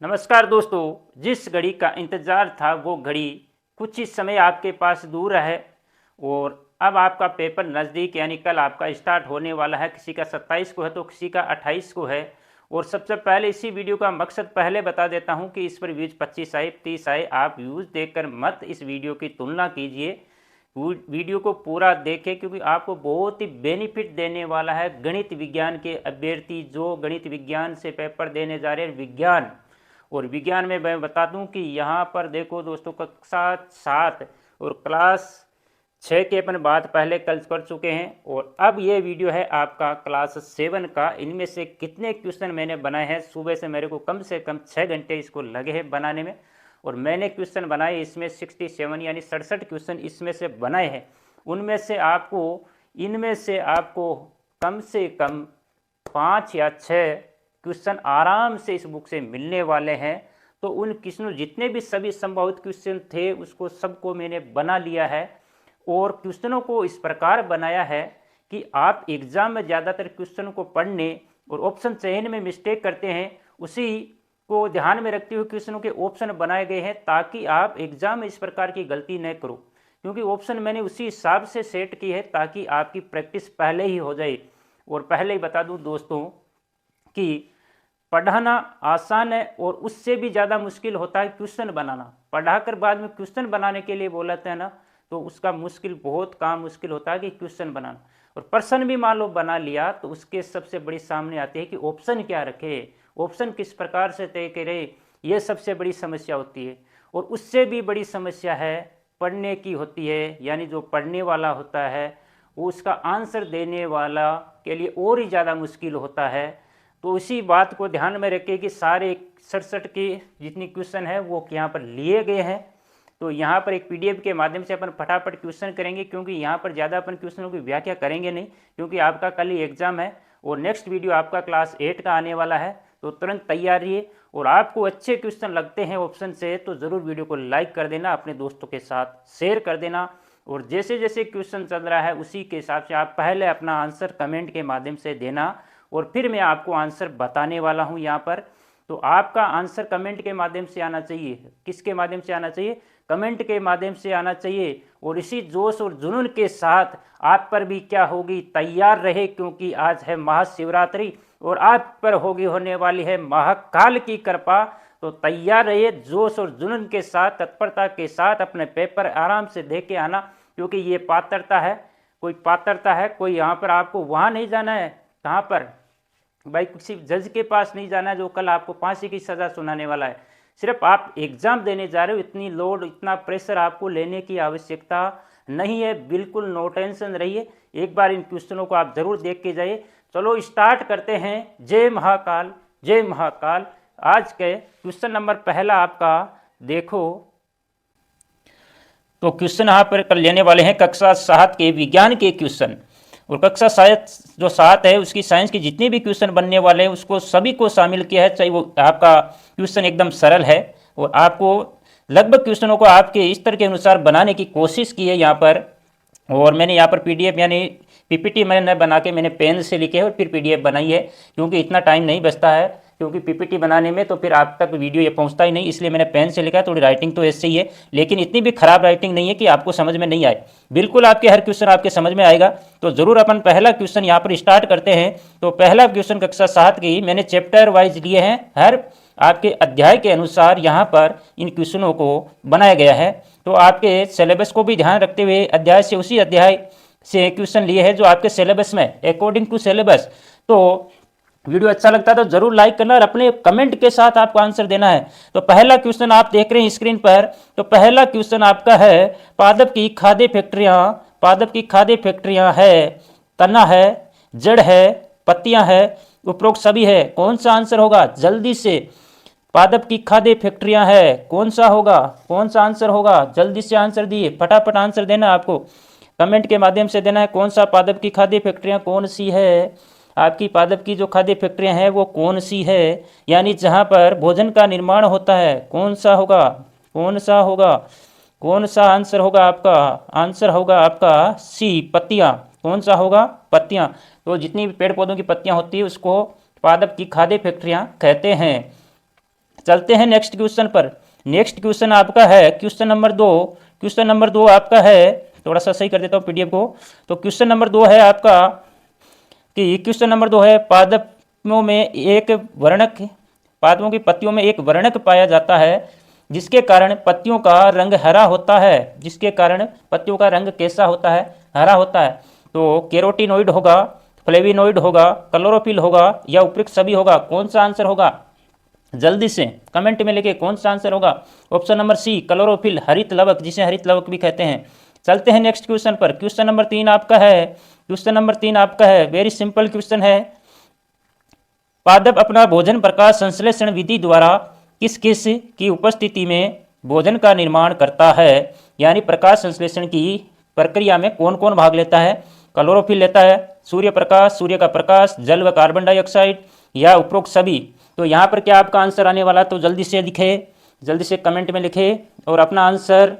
नमस्कार दोस्तों, जिस घड़ी का इंतज़ार था वो घड़ी कुछ ही समय आपके पास दूर है और अब आपका पेपर नज़दीक यानी कल आपका स्टार्ट होने वाला है। किसी का 27 को है तो किसी का 28 को है। और सबसे पहले इसी वीडियो का मकसद पहले बता देता हूं कि इस पर व्यूज़ 25 आए 30 आए, आप व्यूज़ देखकर मत इस वीडियो की तुलना कीजिए। वीडियो को पूरा देखें क्योंकि आपको बहुत ही बेनिफिट देने वाला है। गणित विज्ञान के अभ्यर्थी जो गणित विज्ञान से पेपर देने जा रहे हैं, विज्ञान और विज्ञान में मैं बता दूं कि यहाँ पर देखो दोस्तों, कक्षा 7 और क्लास 6 की अपन बात पहले कल कर चुके हैं और अब ये वीडियो है आपका क्लास 7 का। इनमें से कितने क्वेश्चन मैंने बनाए हैं, सुबह से कम 6 घंटे इसको लगे हैं बनाने में और मैंने क्वेश्चन बनाए इसमें 67 यानी 67 क्वेश्चन इसमें से बनाए हैं। इनमें से आपको कम से कम 5 या 6 क्वेश्चन आराम से इस बुक से मिलने वाले हैं। तो उन क्वेश्चनों जितने भी सभी संभावित क्वेश्चन थे उसको सबको मैंने बना लिया है और क्वेश्चनों को इस प्रकार बनाया है कि आप एग्जाम में ज़्यादातर क्वेश्चन को पढ़ने और ऑप्शन चयन में मिस्टेक करते हैं, उसी को ध्यान में रखते हुए क्वेश्चनों के ऑप्शन बनाए गए हैं ताकि आप एग्जाम में इस प्रकार की गलती न करो। क्योंकि ऑप्शन मैंने उसी हिसाब से सेट की है ताकि आपकी प्रैक्टिस पहले ही हो जाए। और पहले ही बता दूं दोस्तों कि पढ़ाना आसान है और उससे भी ज़्यादा मुश्किल होता है क्वेश्चन बनाना। पढ़ाकर बाद में क्वेश्चन बनाने के लिए बोलते हैं ना, तो उसका बहुत काम मुश्किल होता है कि क्वेश्चन बनाना। और प्रश्न भी मान लो बना लिया तो उसके सबसे बड़ी सामने आती है कि ऑप्शन क्या रखे, ऑप्शन किस प्रकार से तय करे, ये सबसे बड़ी समस्या होती है। और उससे भी बड़ी समस्या है पढ़ने की होती है, यानी जो पढ़ने वाला होता है वो उसका आंसर देने वाला के लिए और ही ज़्यादा मुश्किल होता है। तो इसी बात को ध्यान में रखें कि सारे 67 के जितनी क्वेश्चन है वो यहाँ पर लिए गए हैं। तो यहाँ पर एक पीडीएफ के माध्यम से अपन फटाफट क्वेश्चन करेंगे क्योंकि यहाँ पर ज़्यादा अपन क्वेश्चनों की व्याख्या करेंगे नहीं, क्योंकि आपका कल ही एग्जाम है और नेक्स्ट वीडियो आपका क्लास 8 का आने वाला है। तो तुरंत तैयार रहिए और आपको अच्छे क्वेश्चन लगते हैं ऑप्शन से तो ज़रूर वीडियो को लाइक कर देना, अपने दोस्तों के साथ शेयर कर देना। और जैसे जैसे क्वेश्चन चल रहा है उसी के हिसाब से आप पहले अपना आंसर कमेंट के माध्यम से देना और फिर मैं आपको आंसर बताने वाला हूं यहाँ पर। तो आपका आंसर कमेंट के माध्यम से आना चाहिए। किसके माध्यम से आना चाहिए? कमेंट के माध्यम से आना चाहिए। और इसी जोश और जुनून के साथ आप पर भी क्या होगी, तैयार रहे क्योंकि आज है महाशिवरात्रि और आप पर होगी होने वाली है महाकाल की कृपा। तो तैयार रहिए, जोश और जुनून के साथ, तत्परता के साथ अपने पेपर आराम से दे के आना, क्योंकि ये पात्रता है, कोई यहाँ पर आपको वहाँ नहीं जाना है। कहाँ पर भाई? किसी जज के पास नहीं जाना है जो कल आपको फांसी की सज़ा सुनाने वाला है। सिर्फ आप एग्ज़ाम देने जा रहे हो, इतनी लोड इतना प्रेशर आपको लेने की आवश्यकता नहीं है। बिल्कुल नो टेंशन रहिए, एक बार इन क्वेश्चनों को आप ज़रूर देख के जाइए। चलो स्टार्ट करते हैं। जय महाकाल, जय महाकाल। आज के क्वेश्चन नंबर पहला आपका देखो, तो क्वेश्चन यहाँ पर कर लेने वाले हैं कक्षा 7 के विज्ञान के क्वेश्चन। और कक्षा 7 है उसकी साइंस के जितने भी क्वेश्चन बनने वाले हैं उसको सभी को शामिल किया है, चाहे वो आपका क्वेश्चन एकदम सरल है और आपको लगभग क्वेश्चनों को आपके स्तर के अनुसार बनाने की कोशिश की है यहाँ पर। और मैंने यहाँ पर पीडीएफ यानी पीपीटी मैंने बना के मैंने पेन से लिखे है और फिर पीडीएफ बनाई है, क्योंकि इतना टाइम नहीं बचता है, क्योंकि पीपीटी बनाने में तो फिर आप तक वीडियो ये पहुंचता ही नहीं, इसलिए मैंने पेन से लिखा है। थोड़ी राइटिंग तो ऐसे ही है, लेकिन इतनी भी खराब राइटिंग नहीं है कि आपको समझ में नहीं आए। बिल्कुल आपके हर क्वेश्चन आपके समझ में आएगा। तो ज़रूर अपन पहला क्वेश्चन यहाँ पर स्टार्ट करते हैं। तो पहला क्वेश्चन कक्षा 7 की मैंने चैप्टर वाइज लिए हैं, हर आपके अध्याय के अनुसार यहाँ पर इन क्वेश्चनों को बनाया गया है। तो आपके सिलेबस को भी ध्यान रखते हुए अध्याय से उसी अध्याय से क्वेश्चन लिए हैं जो आपके सिलेबस में अकॉर्डिंग टू सिलेबस। तो वीडियो अच्छा लगता है तो जरूर लाइक करना और अपने कमेंट के साथ आपको आंसर देना है। तो पहला क्वेश्चन आप देख रहे हैं स्क्रीन पर। तो पहला क्वेश्चन आपका है, पादप की खाद्य फैक्ट्रियां है, तना है, जड़ है, पत्तियां है, उपरोक्त सभी है, कौन सा आंसर होगा? जल्दी से, पादप की खाद्य फैक्ट्रियां है, कौन सा आंसर होगा? जल्दी से आंसर दिए, फटाफट आंसर देना, आपको कमेंट के माध्यम से देना है। कौन सा पादप की खाद्य फैक्ट्रियां कौन सी है? आपकी पादप की जो खाद्य फैक्ट्रियां हैं वो कौन सी है, यानी जहां पर भोजन का निर्माण होता है, कौन सा आंसर होगा आपका? आंसर होगा आपका सी, पत्तियां। कौन सा होगा? पत्तियां। तो जितनी भी पेड़ पौधों की पत्तियां होती है उसको पादप की खाद्य फैक्ट्रियां कहते हैं। चलते हैं नेक्स्ट क्वेश्चन पर। नेक्स्ट क्वेश्चन आपका है क्वेश्चन नंबर 2। क्वेश्चन नंबर 2 आपका है, थोड़ा सा सही कर देता हूँ पीडीएफ को। तो क्वेश्चन नंबर 2 है आपका कि क्वेश्चन नंबर 2 है पादपों में एक वर्णक, पादपों की पत्तियों में एक वर्णक पाया जाता है जिसके कारण पत्तियों का रंग हरा होता है। जिसके कारण पत्तियों का रंग कैसा होता है? हरा होता है। तो कैरोटीनोइड होगा, फ्लेविनोइड होगा, क्लोरोफिल होगा या उपयुक्त सभी होगा? कौन सा आंसर होगा? जल्दी से कमेंट में लिखे कौन सा आंसर होगा। ऑप्शन नंबर सी क्लोरोफिल, हरित लवक, जिसे हरित लवक भी कहते हैं। चलते हैं नेक्स्ट क्वेश्चन पर। क्वेश्चन नंबर 3 आपका है, क्वेश्चन नंबर 3 आपका है, वेरी सिंपल क्वेश्चन है। पादप अपना भोजन प्रकाश संश्लेषण विधि द्वारा किस किस की उपस्थिति में भोजन का निर्माण करता है? यानी प्रकाश संश्लेषण की प्रक्रिया में कौन कौन भाग लेता है? क्लोरोफिल लेता है, सूर्य प्रकाश, सूर्य का प्रकाश, जल व कार्बन डाइऑक्साइड या उपरोक्त सभी? तो यहाँ पर क्या आपका आंसर आने वाला? तो जल्दी से लिखे, जल्दी से कमेंट में लिखे और अपना आंसर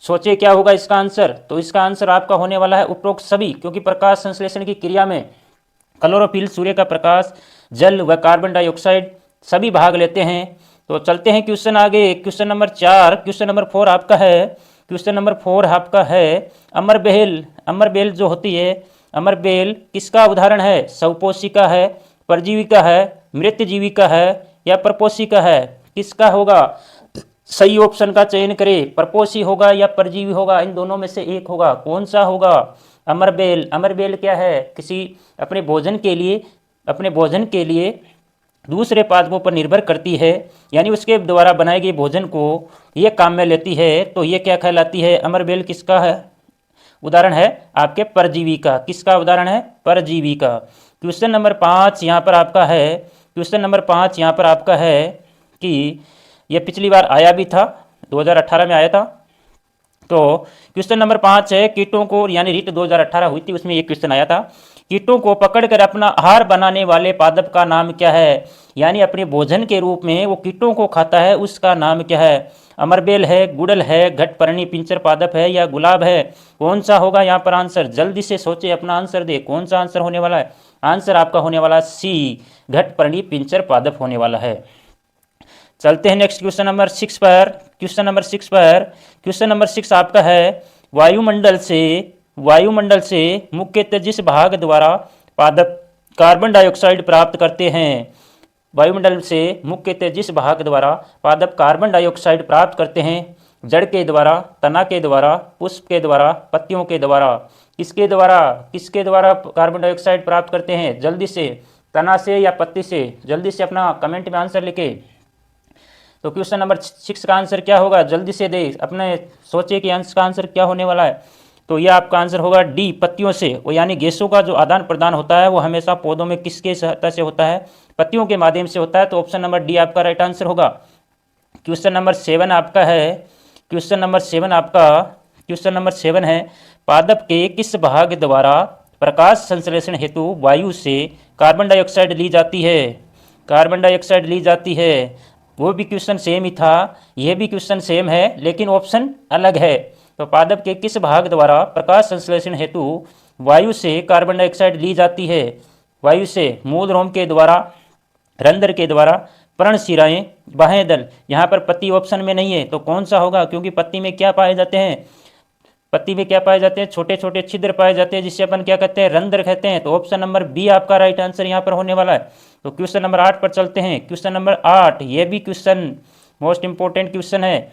सोचे क्या होगा इसका आंसर। तो इसका आंसर आपका होने वाला है उपरोक्त सभी, क्योंकि प्रकाश संश्लेषण की क्रिया में क्लोरोफिल, सूर्य का प्रकाश, जल व कार्बन डाइऑक्साइड सभी भाग लेते हैं। तो चलते हैं क्वेश्चन आगे। क्वेश्चन नंबर 4, क्वेश्चन नंबर 4 आपका है, क्वेश्चन नंबर 4 आपका है अमरबेल। अमरबेल जो होती है, अमरबेल किसका उदाहरण है? स्वपोषिका है, परजीविका है, मृत जीविका है या परपोषिका है? किसका होगा? सही ऑप्शन का चयन करें, परपोषी होगा या परजीवी होगा, इन दोनों में से एक होगा। कौन सा होगा? अमरबेल। अमरबेल क्या है? किसी अपने भोजन के लिए दूसरे पादपों पर निर्भर करती है, यानी उसके द्वारा बनाए गए भोजन को ये काम में लेती है। तो ये क्या कहलाती है? अमरबेल किसका है? उदाहरण है आपके परजीवी का। किसका उदाहरण है? परजीवी का। क्वेश्चन नंबर 5 यहाँ पर आपका है, क्वेश्चन नंबर 5 यहाँ पर आपका है कि ये पिछली बार आया भी था, 2018 में आया था। तो क्वेश्चन नंबर 5 है कीटों को, यानी रीट 2018 हुई थी, उसमें ये क्वेश्चन आया था, कीटों को पकड़कर अपना आहार बनाने वाले पादप का नाम क्या है? यानी अपने भोजन के रूप में वो कीटों को खाता है, उसका नाम क्या है? अमरबेल है, गुड़ल है, घटपर्णी पिंचर पादप है या गुलाब है? कौन सा होगा यहाँ पर आंसर? जल्दी से सोचे, अपना आंसर दे। कौन सा आंसर होने वाला है? आंसर आपका होने वाला सी, घटपर्णी पिंचर पादप होने वाला है। चलते हैं नेक्स्ट क्वेश्चन नंबर 6 पर। क्वेश्चन नंबर 6 पर, क्वेश्चन नंबर 6 आपका है वायुमंडल से मुख्यतः जिस भाग द्वारा पादप कार्बन डाइऑक्साइड प्राप्त करते हैं? वायुमंडल से मुख्यतः जिस भाग द्वारा पादप कार्बन डाइऑक्साइड प्राप्त करते हैं? जड़ के द्वारा, तना के द्वारा, पुष्प के द्वारा, पत्तियों के द्वारा? किसके द्वारा कार्बन डाइऑक्साइड प्राप्त करते हैं? जल्दी से, तना से या पत्ती से? जल्दी से अपना कमेंट में आंसर लिखे। तो क्वेश्चन नंबर 6 का आंसर क्या होगा? जल्दी से दे, अपने सोचे कि अंश का आंसर क्या होने वाला है। तो यह आपका आंसर होगा डी, पत्तियों से। वो यानी गैसों का जो आदान प्रदान होता है वो हमेशा पौधों में किसके सहायता से होता है? पत्तियों के माध्यम से होता है। तो ऑप्शन नंबर डी आपका राइट आंसर होगा। क्वेश्चन नंबर 7 आपका है, क्वेश्चन नंबर 7 है पादप के किस भाग द्वारा प्रकाश संश्लेषण हेतु वायु से कार्बन डाइऑक्साइड ली जाती है? कार्बन डाइऑक्साइड ली जाती है। वो भी क्वेश्चन सेम ही था, यह भी क्वेश्चन सेम है, लेकिन ऑप्शन अलग है। तो पादप के किस भाग द्वारा प्रकाश संश्लेषण हेतु वायु से कार्बन डाइऑक्साइड ली जाती है? वायु से मूल रोम के द्वारा, रंध्र के द्वारा, पर्णशिराएं, बाह्य दल। यहाँ पर पत्ती ऑप्शन में नहीं है, तो कौन सा होगा? क्योंकि पत्ती में क्या पाए जाते हैं? पत्ती में क्या पाए जाते हैं? छोटे छोटे छिद्र पाए जाते हैं, जिससे अपन क्या कहते हैं? रंध्र कहते हैं। तो ऑप्शन नंबर बी आपका राइट आंसर यहाँ पर होने वाला है। तो क्वेश्चन नंबर 8 पर चलते हैं। क्वेश्चन नंबर 8, ये भी क्वेश्चन मोस्ट इंपॉर्टेंट क्वेश्चन है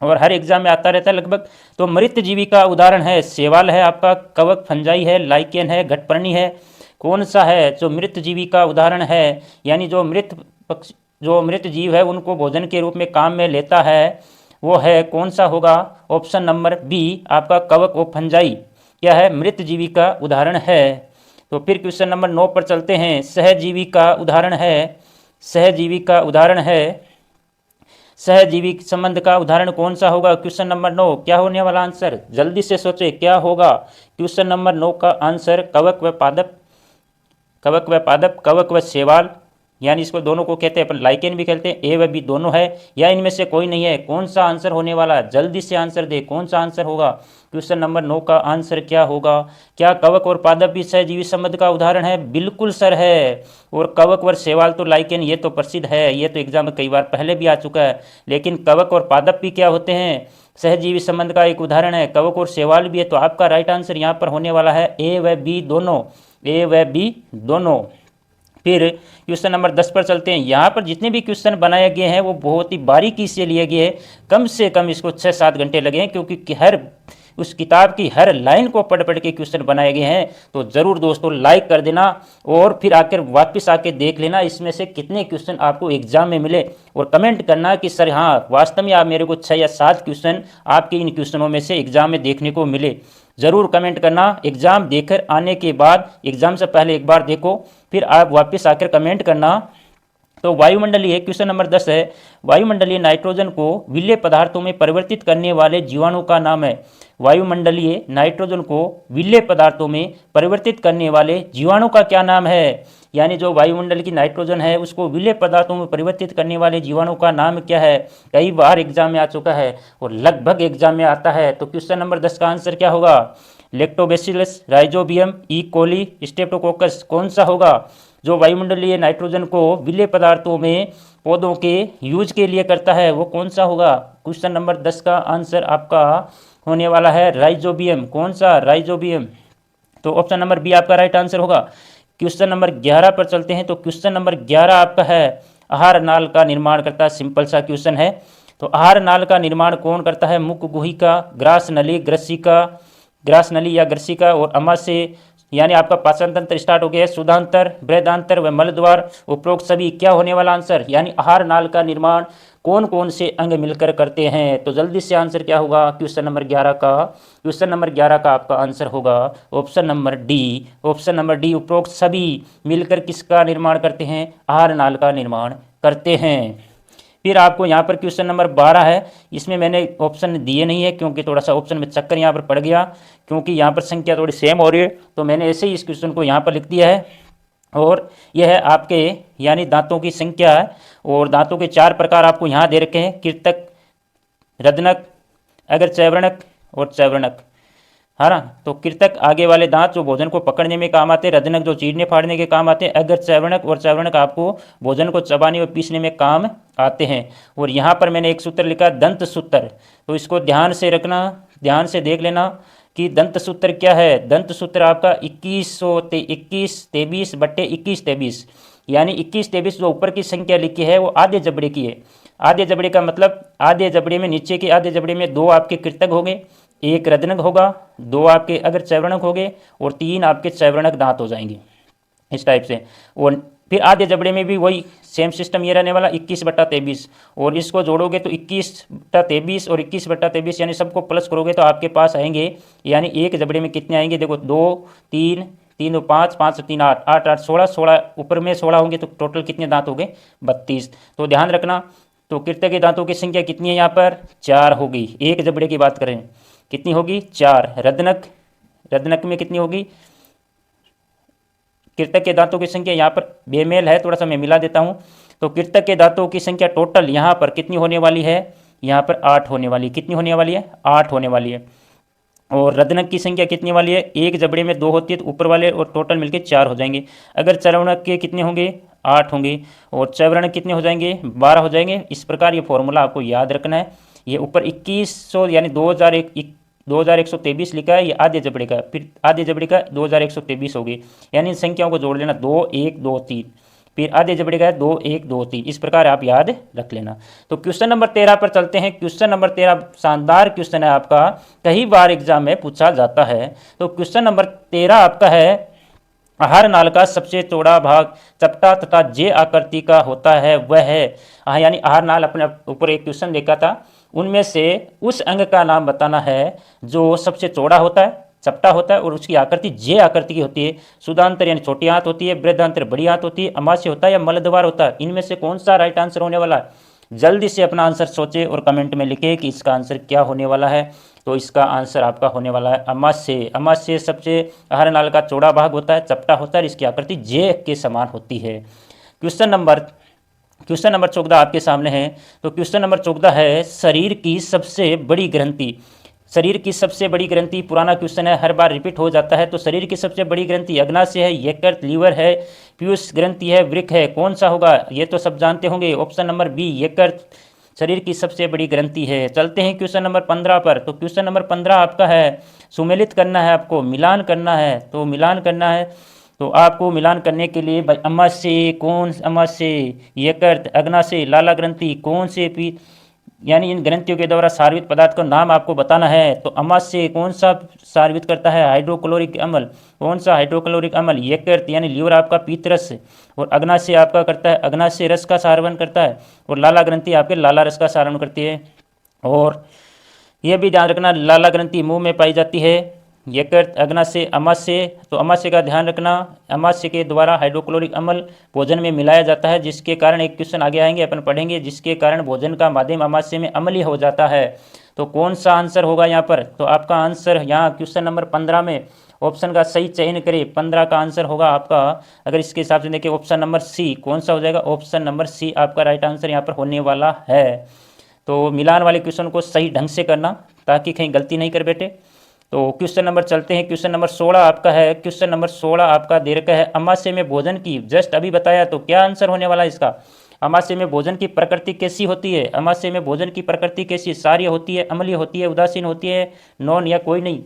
और हर एग्जाम में आता रहता है लगभग। तो मृत जीवी का उदाहरण है शैवाल है आपका, कवक, फंजाई है, लाइकेन है, घटपर्णी है। कौन सा है जो मृत जीवी का उदाहरण है? यानी जो मृत जीव है उनको भोजन के रूप में काम में लेता है, वो है, कौन सा होगा? ऑप्शन नंबर बी आपका कवक व फंजाई क्या है? मृत जीवी का उदाहरण है। तो फिर क्वेश्चन नंबर 9 पर चलते हैं। सहजीवी का उदाहरण है, सहजीवी का उदाहरण है, सहजीवी संबंध का उदाहरण कौन सा होगा? क्वेश्चन नंबर 9 क्या होने वाला आंसर? जल्दी से सोचे क्या होगा। क्वेश्चन नंबर 9 का आंसर कवक व पादप, कवक व शैवाल, यानी इसको दोनों को कहते हैं अपन लाइकेन भी कहते हैं, ए व बी दोनों है या इनमें से कोई नहीं है, कौन सा आंसर होने वाला है, जल्दी से आंसर दे, कौन सा आंसर होगा। क्वेश्चन नंबर 9 का आंसर क्या होगा। क्या कवक और पादप भी सहजीवी संबंध का उदाहरण है। बिल्कुल सर है। और कवक और शैवाल तो लाइकेन ये तो प्रसिद्ध है, ये तो एग्जाम में कई बार पहले भी आ चुका है। लेकिन कवक और पादप भी क्या होते हैं, सहजीवी संबंध का एक उदाहरण है। कवक और शैवाल भी है। तो आपका राइट आंसर यहाँ पर होने वाला है ए व बी दोनों, ए व बी दोनों। फिर क्वेश्चन नंबर 10 पर चलते हैं। यहाँ पर जितने भी क्वेश्चन बनाए गए हैं वो बहुत ही बारीकी से लिए गए हैं, कम से कम इसको 6-7 घंटे लगे हैं, क्योंकि हर उस किताब की हर लाइन को पढ़ पढ़ के क्वेश्चन बनाए गए हैं। तो ज़रूर दोस्तों लाइक कर देना और फिर आकर वापस आके देख लेना इसमें से कितने क्वेश्चन आपको एग्जाम में मिले, और कमेंट करना कि सर हाँ वास्तव में आप मेरे को 6 या 7 क्वेश्चन आपके इन क्वेश्चनों में से एग्जाम में देखने को मिले। ज़रूर कमेंट करना। एग्ज़ाम देकर आने के बाद, एग्ज़ाम से पहले एक बार देखो, फिर आप वापस आकर कमेंट करना। तो वायुमंडलीय क्वेश्चन नंबर 10 है, वायुमंडलीय नाइट्रोजन को विलेय पदार्थों में परिवर्तित करने वाले जीवाणु का नाम है। वायुमंडलीय नाइट्रोजन को विलेय पदार्थों में परिवर्तित करने वाले जीवाणु का क्या नाम है। यानी जो वायुमंडल की नाइट्रोजन है उसको विलेय पदार्थों में परिवर्तित करने वाले जीवाणु का नाम क्या है। कई बार एग्जाम में आ चुका है और लगभग एग्जाम में आता है। तो क्वेश्चन नंबर 10 का आंसर क्या होगा। लैक्टोबैसिलस, राइजोबियम, ई कोली, स्ट्रेप्टोकोकस कौन सा होगा। जो वायुमंडलीय नाइट्रोजन को विलेय पदार्थों में पौधों के यूज के लिए करता है वो कौन सा होगा। क्वेश्चन नंबर 10 का आंसर आपका होने वाला है राइजोबियम। कौन सा, राइजोबियम। तो ऑप्शन नंबर बी आपका राइट आंसर होगा। क्वेश्चन नंबर 11 पर चलते हैं। तो क्वेश्चन नंबर 11 आपका है, आहार नाल का निर्माण करता है। सिंपल सा क्वेश्चन है। तो आहार नाल का निर्माण कौन करता है। मुख गुहिका, ग्रास नली, ग्रसिका, ग्रास नली या ग्रसिका और अमाशय, यानी आपका पाचन तंत्र स्टार्ट हो गया है। सुधांतर, बृहदांतर व मलद्वार, उपरोक्त सभी क्या होने वाला आंसर। यानी आहार नाल का निर्माण कौन कौन से अंग मिलकर करते हैं। तो जल्दी से आंसर क्या होगा क्वेश्चन नंबर 11 का। क्वेश्चन नंबर 11 का आपका आंसर होगा option number D. Option number D, उपरोक्त सभी मिलकर किसका निर्माण करते हैं, आहार नाल का निर्माण करते हैं। फिर आपको यहाँ पर क्वेश्चन नंबर 12 है। इसमें मैंने ऑप्शन दिए नहीं है क्योंकि थोड़ा सा ऑप्शन में चक्कर यहाँ पर पड़ गया, क्योंकि यहाँ पर संख्या थोड़ी सेम हो रही है। तो मैंने ऐसे ही इस क्वेश्चन को यहाँ पर लिख दिया है। और यह है आपके यानी दांतों की संख्या है। और दांतों के 4 प्रकार आपको यहाँ दे रखे हैं, कृतक, रदनक, अगर चैवर्णक और चैवर्णक, है ना। तो कृतक आगे वाले दांत जो भोजन को पकड़ने में काम आते हैं, रदनक जो चीरने फाड़ने के काम आते हैं, अगर चैवर्णक और चैवर्णक आपको भोजन को चबाने और पीसने में काम आते हैं। और यहाँ पर मैंने एक सूत्र लिखा दंत सूत्र, तो इसको ध्यान से रखना, ध्यान से देख लेना कि दंत सूत्र क्या है। दंत सूत्र आपका 21-23 यानी 21-23 जो ऊपर की संख्या लिखी है वो आधे जबड़े की है। आधे जबड़े का मतलब आधे जबड़े में, नीचे के आधे जबड़े में 2 आपके कृतक हो गए, 1 रदनक होगा, 2 आपके अगर चैवर्णक हो गए और 3 आपके चैवर्णक दांत हो जाएंगे इस टाइप से। और फिर आधे जबड़े में भी वही सेम सिस्टम ये रहने वाला 21/23, और इसको जोड़ोगे तो 21/23 और 21/23 यानी सबको प्लस करोगे तो आपके पास आएंगे, यानी एक जबड़े में कितने आएंगे देखो 2 3 3 2 5 5 3 8 8 8 16 16 ऊपर में 16 होंगे तो टोटल कितने दांत हो गए 32। तो ध्यान रखना। तो कृतक के दांतों की संख्या कितनी है यहाँ पर 4 होगी। एक जबड़े की बात करें कितनी होगी 4। रदनक, रदनक में कितनी होगी, कृतक के दांतों की संख्या यहाँ पर बेमेल है, थोड़ा सा मैं मिला देता हूँ। तो कृतक के दांतों की संख्या टोटल यहाँ पर कितनी होने वाली है, यहाँ पर 8 होने वाली। कितनी होने वाली है 8 होने वाली है। और रदनक की संख्या कितनी वाली है, एक जबड़े में 2 होती है तो ऊपर वाले और टोटल मिलके 4 हो जाएंगे। अगर चैवर्णक के कितने होंगे 8 होंगे और चैवर्णक कितने हो जाएंगे 12 हो जाएंगे। इस प्रकार ये फॉर्मूला आपको याद रखना है। ये ऊपर 2100 यानी 2123 लिखा है, ये आधे जबड़े का, फिर आधे जबड़े का 2123 हो गई, यानी इन संख्याओं को जोड़ लेना 2 1 2 3, फिर आधे जबड़े का 2 1 2 3, इस प्रकार आप याद रख लेना। तो क्वेश्चन नंबर 13 पर चलते हैं। क्वेश्चन नंबर 13 शानदार क्वेश्चन है आपका, कई बार एग्जाम में पूछा जाता है। तो क्वेश्चन नंबर 13 आपका है, आहार नाल का सबसे चौड़ा भाग चपटा तथा जे आकृति का होता है वह है। यानी आहार नाल अपने ऊपर एक क्वेश्चन देखा था, उनमें से उस अंग का नाम बताना है जो सबसे चौड़ा होता है, चपटा होता है और उसकी आकृति जे आकृति की होती है। सुधांतर यानी छोटी आंत होती है, बृहदांतर बड़ी आंत होती है, अमाशय होता है या मलद्वार होता है। इनमें से कौन सा राइट आंसर होने वाला है। जल्दी से अपना आंसर सोचे और कमेंट में लिखे कि इसका आंसर क्या होने वाला है। तो इसका आंसर आपका होने वाला है अमाशय। अमाशय सबसे आहार नाल का चौड़ा भाग होता है, चपटा होता है, इसकी आकृति जे के समान होती है। क्वेश्चन नंबर 14 आपके सामने है। तो क्वेश्चन नंबर 14 है शरीर की सबसे बड़ी ग्रंथि। शरीर की सबसे बड़ी ग्रंथि, पुराना क्वेश्चन है, हर बार रिपीट हो जाता है। तो शरीर की सबसे बड़ी ग्रंथि अग्नाशय है, यकृत, लीवर है, पीयूष ग्रंथि है, वृक्क है, कौन सा होगा? ये तो सब जानते होंगे। ऑप्शन नंबर बी यकृत शरीर की सबसे बड़ी ग्रंथि है। चलते हैं क्वेश्चन नंबर 15 पर। तो क्वेश्चन नंबर 15 आपका है, सुमेलित करना है आपको, मिलान करना है। तो मिलान करना है तो आपको मिलान करने के लिए भाई अमाशय, कौन अमाशय, यकृत, अग्नाशय, लाला ग्रंथि, कौन से पी यानी इन ग्रंथियों के द्वारा सारवित पदार्थ का नाम आपको बताना है। तो अमाशय कौन सा सारवित करता है? हाइड्रोक्लोरिक अम्ल। कौन सा हाइड्रोक्लोरिक अम्ल? यकृत यानी लीवर आपका पीतरस, और अग्नाशय आपका करता है अग्नाशय रस का सारवन करता है, और लाला ग्रंथि आपके लाला रस का सारवन करती है। और यह भी ध्यान रखना, लाला ग्रंथि मुंह में पाई जाती है। यकृत, अग्नाशय, अमाशय। तो अमाशय का ध्यान रखना, अमाशय के द्वारा हाइड्रोक्लोरिक अम्ल भोजन में मिलाया जाता है, जिसके कारण एक क्वेश्चन आगे आएंगे अपन पढ़ेंगे, जिसके कारण भोजन का माध्यम अमाशय में अम्लीय हो जाता है। तो कौन सा आंसर होगा यहाँ पर? तो आपका आंसर यहाँ क्वेश्चन नंबर 15 में ऑप्शन का सही चयन करें। 15 का आंसर होगा आपका, अगर इसके हिसाब से देखिए, ऑप्शन नंबर सी। कौन सा हो जाएगा? ऑप्शन नंबर सी आपका राइट आंसर यहाँ पर होने वाला है। तो मिलान वाले क्वेश्चन को सही ढंग से करना, ताकि कहीं गलती नहीं कर बैठे। तो क्वेश्चन नंबर चलते हैं, क्वेश्चन नंबर 16 आपका है। क्वेश्चन नंबर 16 आपका दे रखा है अमाशय में भोजन की, जस्ट अभी बताया, तो क्या आंसर होने वाला है इसका? अमाशय में भोजन की प्रकृति कैसी होती है? अमाशय में भोजन की प्रकृति कैसी? सार्य होती है, अम्लीय होती है, उदासीन होती है, नॉन या कोई नहीं?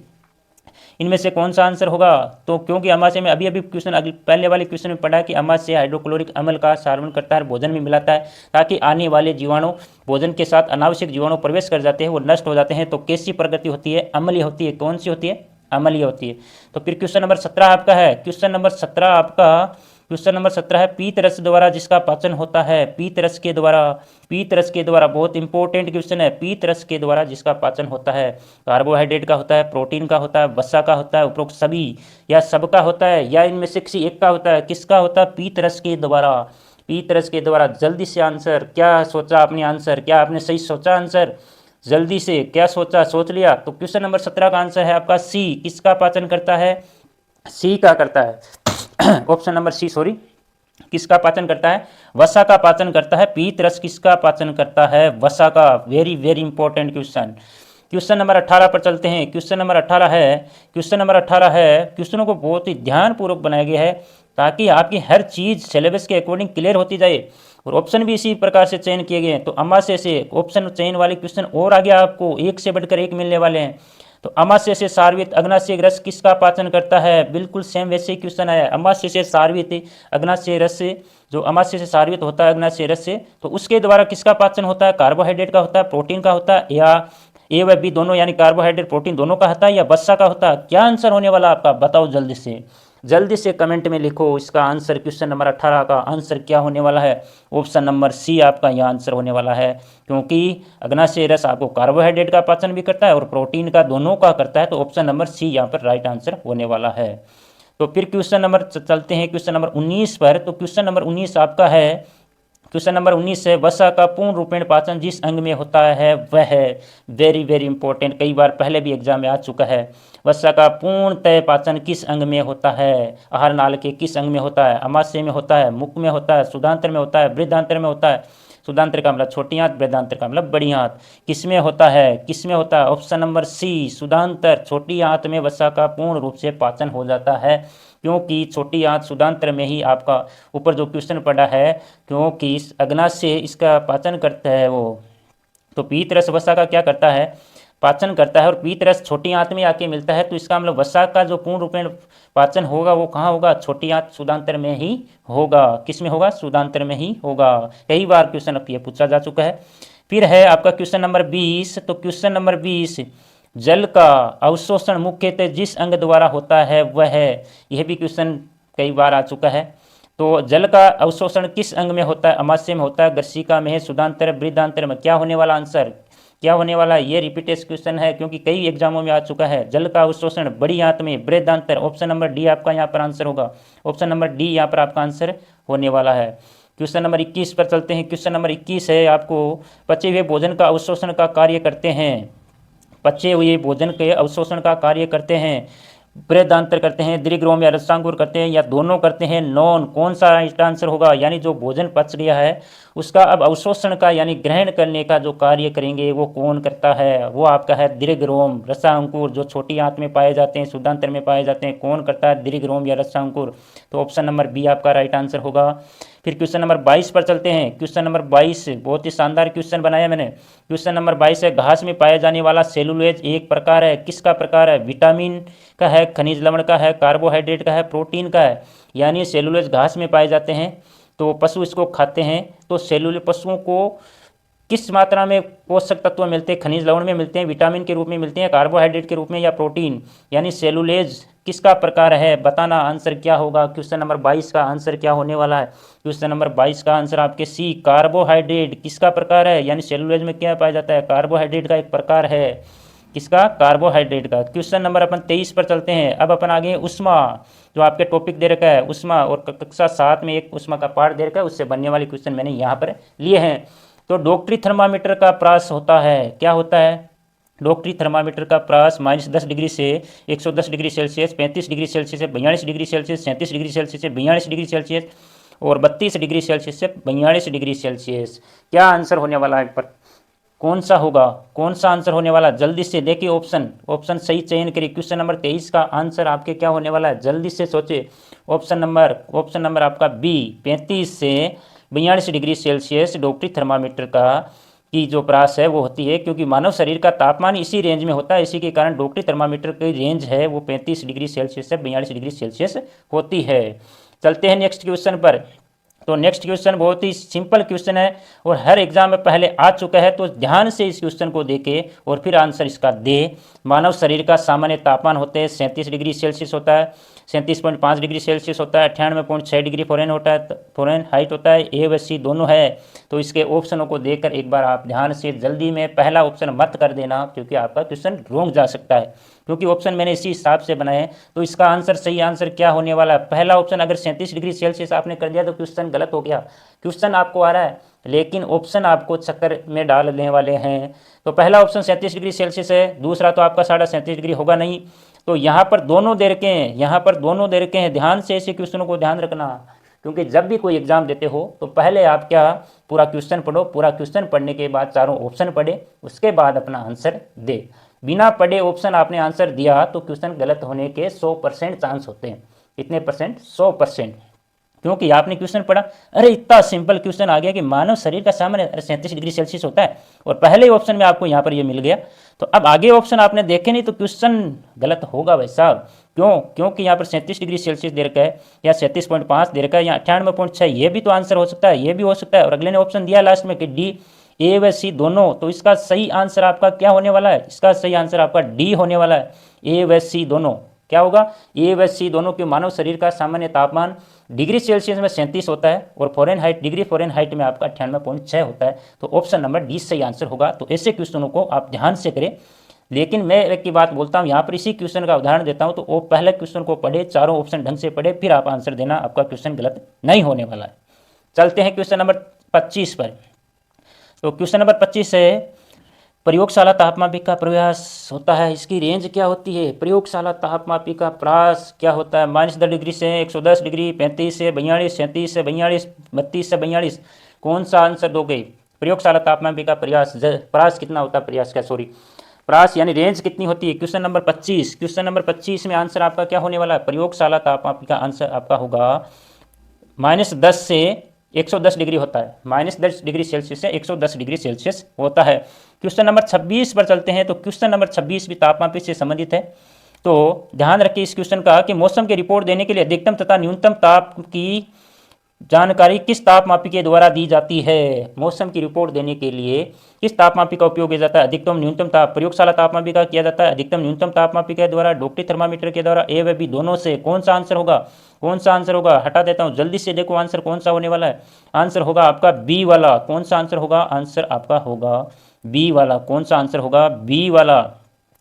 इनमें से कौन सा आंसर होगा? तो क्योंकि अमाशय में अभी क्वेश्चन पहले वाले क्वेश्चन में पढ़ा कि अमाशय हाइड्रोक्लोरिक अम्ल का सारवन करता है, भोजन में मिलाता है, ताकि आने वाले जीवाणु भोजन के साथ अनावश्यक जीवाणु प्रवेश कर जाते हैं, वो नष्ट हो जाते हैं। तो कैसी प्रकृति होती है? अम्लीय होती है। कौन सी होती है? अम्लीय होती है। तो फिर क्वेश्चन नंबर 17 आपका है। क्वेश्चन नंबर 17 आपका, क्वेश्चन नंबर 17 है पीत रस द्वारा जिसका पाचन होता है। पीत रस के द्वारा, पीत रस के द्वारा, बहुत इंपॉर्टेंट क्वेश्चन है। पीत रस के द्वारा जिसका पाचन होता है, कार्बोहाइड्रेट का होता है, प्रोटीन का होता है, वसा का होता है, उपरोक्त सभी या सबका होता है, या इनमें से किसी एक का होता है? किसका होता है? पीत रस के द्वारा। पीत रस के द्वारा। जल्दी से आंसर, क्या सोचा आपने आंसर? क्या आपने सही सोचा आंसर? जल्दी से क्या सोचा? सोच लिया? तो क्वेश्चन नंबर 17 का आंसर है आपका सी। किसका पाचन करता है? सी का करता है। ऑप्शन नंबर सी, सॉरी, किसका पाचन करता है? वसा का पाचन करता है। पीत रस किसका पाचन करता है? वसा का। Very very important question. Question number 18 पर चलते हैं। क्वेश्चन नंबर 18 है, क्वेश्चन नंबर 18 है, क्वेश्चनों को बहुत ही ध्यानपूर्वक बनाया गया है, ताकि आपकी हर चीज़ सिलेबस के अकॉर्डिंग क्लियर होती जाए, और ऑप्शन भी इसी प्रकार से चयन किए गए हैं। तो अमाशय से ऑप्शन चयन वाले क्वेश्चन और आगे आपको एक से बढ़कर एक मिलने वाले हैं। तो अमाशय से सारवित अग्नाशय रस किसका पाचन करता है? बिल्कुल सेम वैसे ही क्वेश्चन आया। अमाशय से सारवित अग्नाशय रस से, जो अमाशय से सारवित होता है अग्नाशय रस से, तो उसके द्वारा किसका पाचन होता है? कार्बोहाइड्रेट का होता है, प्रोटीन का होता है, या ए व बी दोनों, यानी कार्बोहाइड्रेट प्रोटीन दोनों का होता है, या वसा का होता है? क्या आंसर होने वाला आपका? बताओ जल्दी से कमेंट में लिखो इसका आंसर। क्वेश्चन नंबर 18 का आंसर क्या होने वाला है? ऑप्शन नंबर सी आपका यह आंसर होने वाला है, क्योंकि अग्नाशय रस आपको कार्बोहाइड्रेट का पाचन भी करता है और प्रोटीन का, दोनों का करता है। तो ऑप्शन नंबर सी यहाँ पर राइट आंसर होने वाला है। तो फिर क्वेश्चन नंबर चलते हैं क्वेश्चन नंबर 19 पर। तो क्वेश्चन नंबर 19 आपका है, क्वेश्चन नंबर 19 है वसा का पूर्ण रूपेण पाचन जिस अंग में होता है वह है। वेरी वेरी इंपॉर्टेंट, कई बार पहले भी एग्जाम में आ चुका है। वसा का पूर्णतः पाचन किस अंग में होता है? आहार नाल के किस अंग में होता है? अमाशय में होता है, मुख में होता है, शुद्धांत्र में होता है, बृहदांत्र में होता है। शुद्धांत्र का मतलब छोटी आंत, बृहदांत्र का मतलब बड़ी आंत। किसमें होता है? किसमें होता है? ऑप्शन नंबर सी, शुद्धांत्र, छोटी आंत में वसा का पूर्ण रूप से पाचन हो जाता है, क्योंकि छोटी आंत शुद्धांत्र में ही आपका ऊपर जो क्वेश्चन पड़ा है, क्योंकि अग्नाशय इसका पाचन करता है वो। तो पीत रस वसा का क्या करता है? पाचन करता है, और पीत रस छोटी आंत में आके मिलता है। तो इसका मतलब वसा का जो पूर्ण रूपेण पाचन होगा वो कहाँ होगा? छोटी आंत शुद्धांत्र में ही होगा। किस में होगा? शुद्धांत्र में ही होगा। कई बार क्वेश्चन अब ये पूछा जा चुका है। फिर है आपका क्वेश्चन नंबर 20। तो क्वेश्चन नंबर 20, जल का अवशोषण मुख्यतः जिस अंग द्वारा होता है वह है। यह भी क्वेश्चन कई बार आ चुका है। तो जल का अवशोषण किस अंग में होता है? अमाशय में होता है, ग्रसिका में है, शुद्धांत्र, बृहदांत्र में। क्या होने वाला आंसर? क्या होने वाला? ये रिपीटेड क्वेश्चन है, क्योंकि कई एग्जामों में आ चुका है। जल का अवशोषण बड़ी आंत में, बृहदांत्र। ऑप्शन नंबर डी आपका यहाँ पर आंसर होगा। ऑप्शन नंबर डी यहाँ पर आपका आंसर होने वाला है। क्वेश्चन नंबर 21 पर चलते हैं। क्वेश्चन नंबर 21 है आपको, पचे हुए भोजन का अवशोषण का कार्य करते हैं। पचे हुए भोजन के अवशोषण का कार्य करते हैं। बृहदान्तर करते हैं, दीर्घरोम या रसांकुर करते हैं, या दोनों करते हैं, नॉन, कौन सा इसका आंसर होगा? यानी जो भोजन पच गया है उसका अब अवशोषण का यानी ग्रहण करने का जो कार्य करेंगे वो कौन करता है? वो आपका है दीर्घरोम। रसांकुर जो छोटी आंत में पाए जाते हैं, शुद्धांतर में पाए जाते हैं, कौन करता है? दीर्घरोम या रसांकुर। तो ऑप्शन नंबर बी आपका राइट आंसर होगा। फिर क्वेश्चन नंबर 22 पर चलते हैं। क्वेश्चन नंबर 22 बहुत ही शानदार क्वेश्चन बनाया मैंने। क्वेश्चन नंबर 22 है, घास में पाया जाने वाला सेलुलोज एक प्रकार है, किसका प्रकार है? विटामिन का है, खनिज लवण का है, कार्बोहाइड्रेट का है, प्रोटीन का है? यानी सेलुलोज घास में पाए जाते हैं तो पशु इसको खाते हैं, तो सेलुलोज पशुओं को किस मात्रा में पोषक तत्व मिलते हैं? खनिज लवण में मिलते हैं, विटामिन के रूप में मिलते हैं, कार्बोहाइड्रेट के रूप में, या प्रोटीन? यानी सेलुलोज किसका प्रकार है? बताना आंसर क्या होगा। क्वेश्चन नंबर 22 का आंसर क्या होने वाला है? क्वेश्चन नंबर 22 का आंसर आपके सी, कार्बोहाइड्रेट। किसका प्रकार है? यानी सेलुलोज में क्या पाया जाता है? कार्बोहाइड्रेट का एक प्रकार है। किसका? कार्बोहाइड्रेट का। क्वेश्चन नंबर अपन 23 पर चलते हैं। अब अपन आगे उष्मा, जो आपके टॉपिक दे रखा है उष्मा, और कक्षा 7 में एक उष्मा का पाठ दे रखा है, उससे बनने वाले क्वेश्चन मैंने यहाँ पर लिए हैं। तो डॉक्टरी थर्मामीटर का प्रास होता है, क्या होता है? डॉक्टरी थर्मामीटर का प्रास -10 डिग्री से 110 डिग्री सेल्सियस, 35 डिग्री सेल्सियस से 42 डिग्री सेल्सियस, 37 डिग्री सेल्सियस से 42 डिग्री सेल्सियस, और 32 डिग्री सेल्सियस से 42 डिग्री सेल्सियस। क्या आंसर होने वाला है? पर कौन सा होगा? कौन सा आंसर होने वाला? जल्दी से देखिए, ऑप्शन सही चयन करिए। क्वेश्चन नंबर 23 का आंसर आपके क्या होने वाला है? जल्दी से सोचे। ऑप्शन नंबर आपका बी, 35 से 42 डिग्री सेल्सियस डॉक्टरी थर्मामीटर का की जो प्रास है वो होती है, क्योंकि मानव शरीर का तापमान इसी रेंज में होता है, इसी के कारण डॉक्टरी थर्मामीटर की रेंज है वो 35 डिग्री सेल्सियस से 42 डिग्री सेल्सियस होती है। चलते हैं नेक्स्ट क्वेश्चन पर। तो नेक्स्ट क्वेश्चन बहुत ही सिंपल क्वेश्चन है और हर एग्जाम में पहले आ चुका है, तो ध्यान से इस क्वेश्चन को देखे और फिर आंसर इसका दे। मानव शरीर का सामान्य तापमान होते हैं 37 डिग्री सेल्सियस होता है, 37.5 डिग्री सेल्सियस होता है, 98.6 डिग्री फ़ारेनहाइट होता है, ए व सी दोनों है। तो इसके ऑप्शनों को देखकर एक बार आप ध्यान से जल्दी में पहला ऑप्शन मत कर देना, क्योंकि आपका क्वेश्चन रोंग जा सकता है, क्योंकि ऑप्शन मैंने इसी हिसाब से बनाए हैं। तो इसका आंसर, सही आंसर क्या होने वाला है? पहला ऑप्शन अगर 37 डिग्री सेल्सियस आपने कर दिया तो क्वेश्चन गलत हो गया। क्वेश्चन आपको आ रहा है लेकिन ऑप्शन आपको चक्कर में डालने वाले हैं। तो पहला ऑप्शन 37 डिग्री सेल्सियस है, दूसरा तो आपका 37.5 डिग्री होगा नहीं। तो यहाँ पर दोनों दे रखे हैं, यहाँ पर दोनों दे रखे हैं। ध्यान से ऐसे क्वेश्चनों को ध्यान रखना, क्योंकि जब भी कोई एग्जाम देते हो तो पहले आप क्या, पूरा क्वेश्चन पढ़ो, पूरा क्वेश्चन पढ़ने के बाद चारों ऑप्शन पढ़े, उसके बाद अपना आंसर दे। बिना पढ़े ऑप्शन आपने आंसर दिया तो क्वेश्चन गलत होने के 100% चांस होते हैं। कितने परसेंट? 100%। क्योंकि आपने क्वेश्चन पढ़ा, अरे इतना सिंपल क्वेश्चन आ गया कि मानव शरीर का सामान्य 37 डिग्री सेल्सियस होता है, और पहले ही ऑप्शन में आपको यहाँ पर ये मिल गया। तो अब आगे ऑप्शन आपने देखे नहीं तो क्वेश्चन गलत होगा भाई साहब। क्यों? क्योंकि यहाँ पर 37 डिग्री सेल्सियस दे रखा है, या 37.5 दे रखा है, या 98.6, ये भी तो आंसर हो सकता है, ये भी हो सकता है। और अगले ने ऑप्शन दिया लास्ट में कि डी, ए व सी दोनों। तो इसका सही आंसर आपका क्या होने वाला है? इसका सही आंसर आपका डी होने वाला है, ए व सी दोनों। क्या होगा? ए व सी दोनों। के मानव शरीर का सामान्य तापमान डिग्री सेल्सियस में 37 होता है, और फ़ारेनहाइट, डिग्री फ़ारेनहाइट में आपका 98.6 होता है। तो ऑप्शन नंबर डी सही आंसर होगा। तो ऐसे क्वेश्चनों को आप ध्यान से करें। लेकिन मैं एक की बात बोलता हूँ, यहाँ पर इसी क्वेश्चन का उदाहरण देता हूँ, तो वो पहले क्वेश्चन को पढ़े, चारों ऑप्शन ढंग से पढ़े, फिर आप आंसर देना, आपका क्वेश्चन गलत नहीं होने वाला है। चलते हैं क्वेश्चन नंबर 25 पर। तो क्वेश्चन नंबर 25 है, प्रयोगशाला तापमापी का प्रयास होता है, इसकी रेंज क्या होती है? प्रयोगशाला तापमापी का प्रयास क्या होता है? -10 डिग्री से 110 डिग्री, 35 से 42, 37 से 42, 32 से 42। कौन सा आंसर दोगे? प्रयोगशाला तापमापी का प्रयास कितना होता है? प्रयास यानी रेंज कितनी होती है? Question number 25। क्वेश्चन नंबर 25 में आंसर आपका क्या होने वाला है? प्रयोगशाला तापमापी का आंसर आपका होगा -10 से 110 डिग्री होता है, -10 डिग्री सेल्सियस से 110 डिग्री सेल्सियस होता है। क्वेश्चन नंबर 26 पर चलते हैं। तो क्वेश्चन नंबर 26 भी तापमापी से संबंधित है। तो ध्यान रखिए इस क्वेश्चन का कि मौसम की रिपोर्ट देने के लिए अधिकतम तथा न्यूनतम ताप की जानकारी किस तापमापी के द्वारा दी जाती है? मौसम की रिपोर्ट देने के लिए किस तापमापी का उपयोग किया जाता है? अधिकतम न्यूनतम ताप, प्रयोगशाला तापमापी का किया जाता है अधिकतम न्यूनतम तापमापी के द्वारा, डॉक्टरी थर्मामीटर के द्वारा, ए व बी दोनों से। कौन सा आंसर होगा? कौन सा आंसर होगा? हटा देता हूं, जल्दी से देखो आंसर कौन सा होने वाला है। आंसर होगा आपका बी वाला। कौन सा आंसर होगा? आंसर आपका होगा बी वाला। कौन सा आंसर होगा? बी वाला।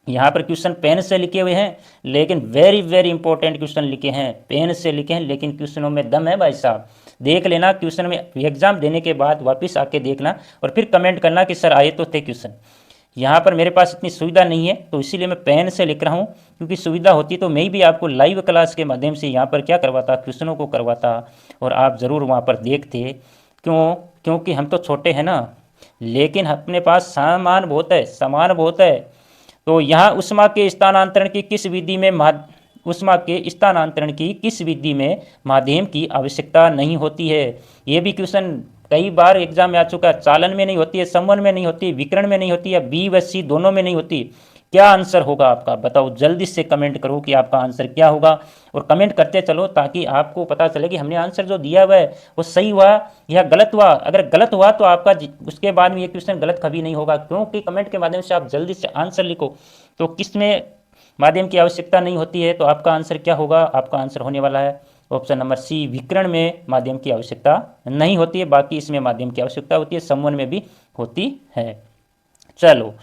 यहाँ पर क्वेश्चन पेन से लिखे हुए हैं, लेकिन वेरी वेरी इंपॉर्टेंट क्वेश्चन लिखे हैं, पेन से लिखे हैं, लेकिन क्वेश्चनों में दम है भाई साहब। देख लेना क्वेश्चन में, एग्जाम देने के बाद वापस आके देखना और फिर कमेंट करना कि सर आए तो थे क्वेश्चन। यहाँ पर मेरे पास इतनी सुविधा नहीं है, तो इसीलिए मैं पेन से लिख रहा हूँ, क्योंकि सुविधा होती तो मैं भी आपको लाइव क्लास के माध्यम से यहाँ पर क्या करवाता, क्वेश्चनों को करवाता और आप ज़रूर वहाँ पर देखते। क्योंकि हम तो छोटे हैं ना, लेकिन अपने पास सामान बहुत है, सामान बहुत है। तो यहाँ उष्मा के स्थानांतरण की किस विधि में उष्मा के स्थानांतरण की किस विधि में माध्यम की आवश्यकता नहीं होती है। ये भी क्वेश्चन कई बार एग्जाम में आ चुका है। चालन में नहीं होती है, संवन में नहीं होती, विकर्ण में नहीं होती, या बी व सी दोनों में नहीं होती। क्या आंसर होगा आपका, बताओ, जल्दी से कमेंट करो कि आपका आंसर क्या होगा, और कमेंट करते चलो ताकि आपको पता चले कि हमने आंसर जो दिया हुआ है वो सही हुआ या गलत हुआ। अगर गलत हुआ तो आपका उसके बाद में ये क्वेश्चन गलत कभी नहीं होगा, क्योंकि कमेंट के माध्यम से आप जल्दी से आंसर लिखो। तो किसमें माध्यम की आवश्यकता नहीं होती है, तो आपका आंसर क्या होगा, आपका आंसर होने वाला है ऑप्शन नंबर सी, विकर्ण में माध्यम की आवश्यकता नहीं होती है, बाकी इसमें माध्यम की आवश्यकता होती है, संवन में भी होती है। चलो,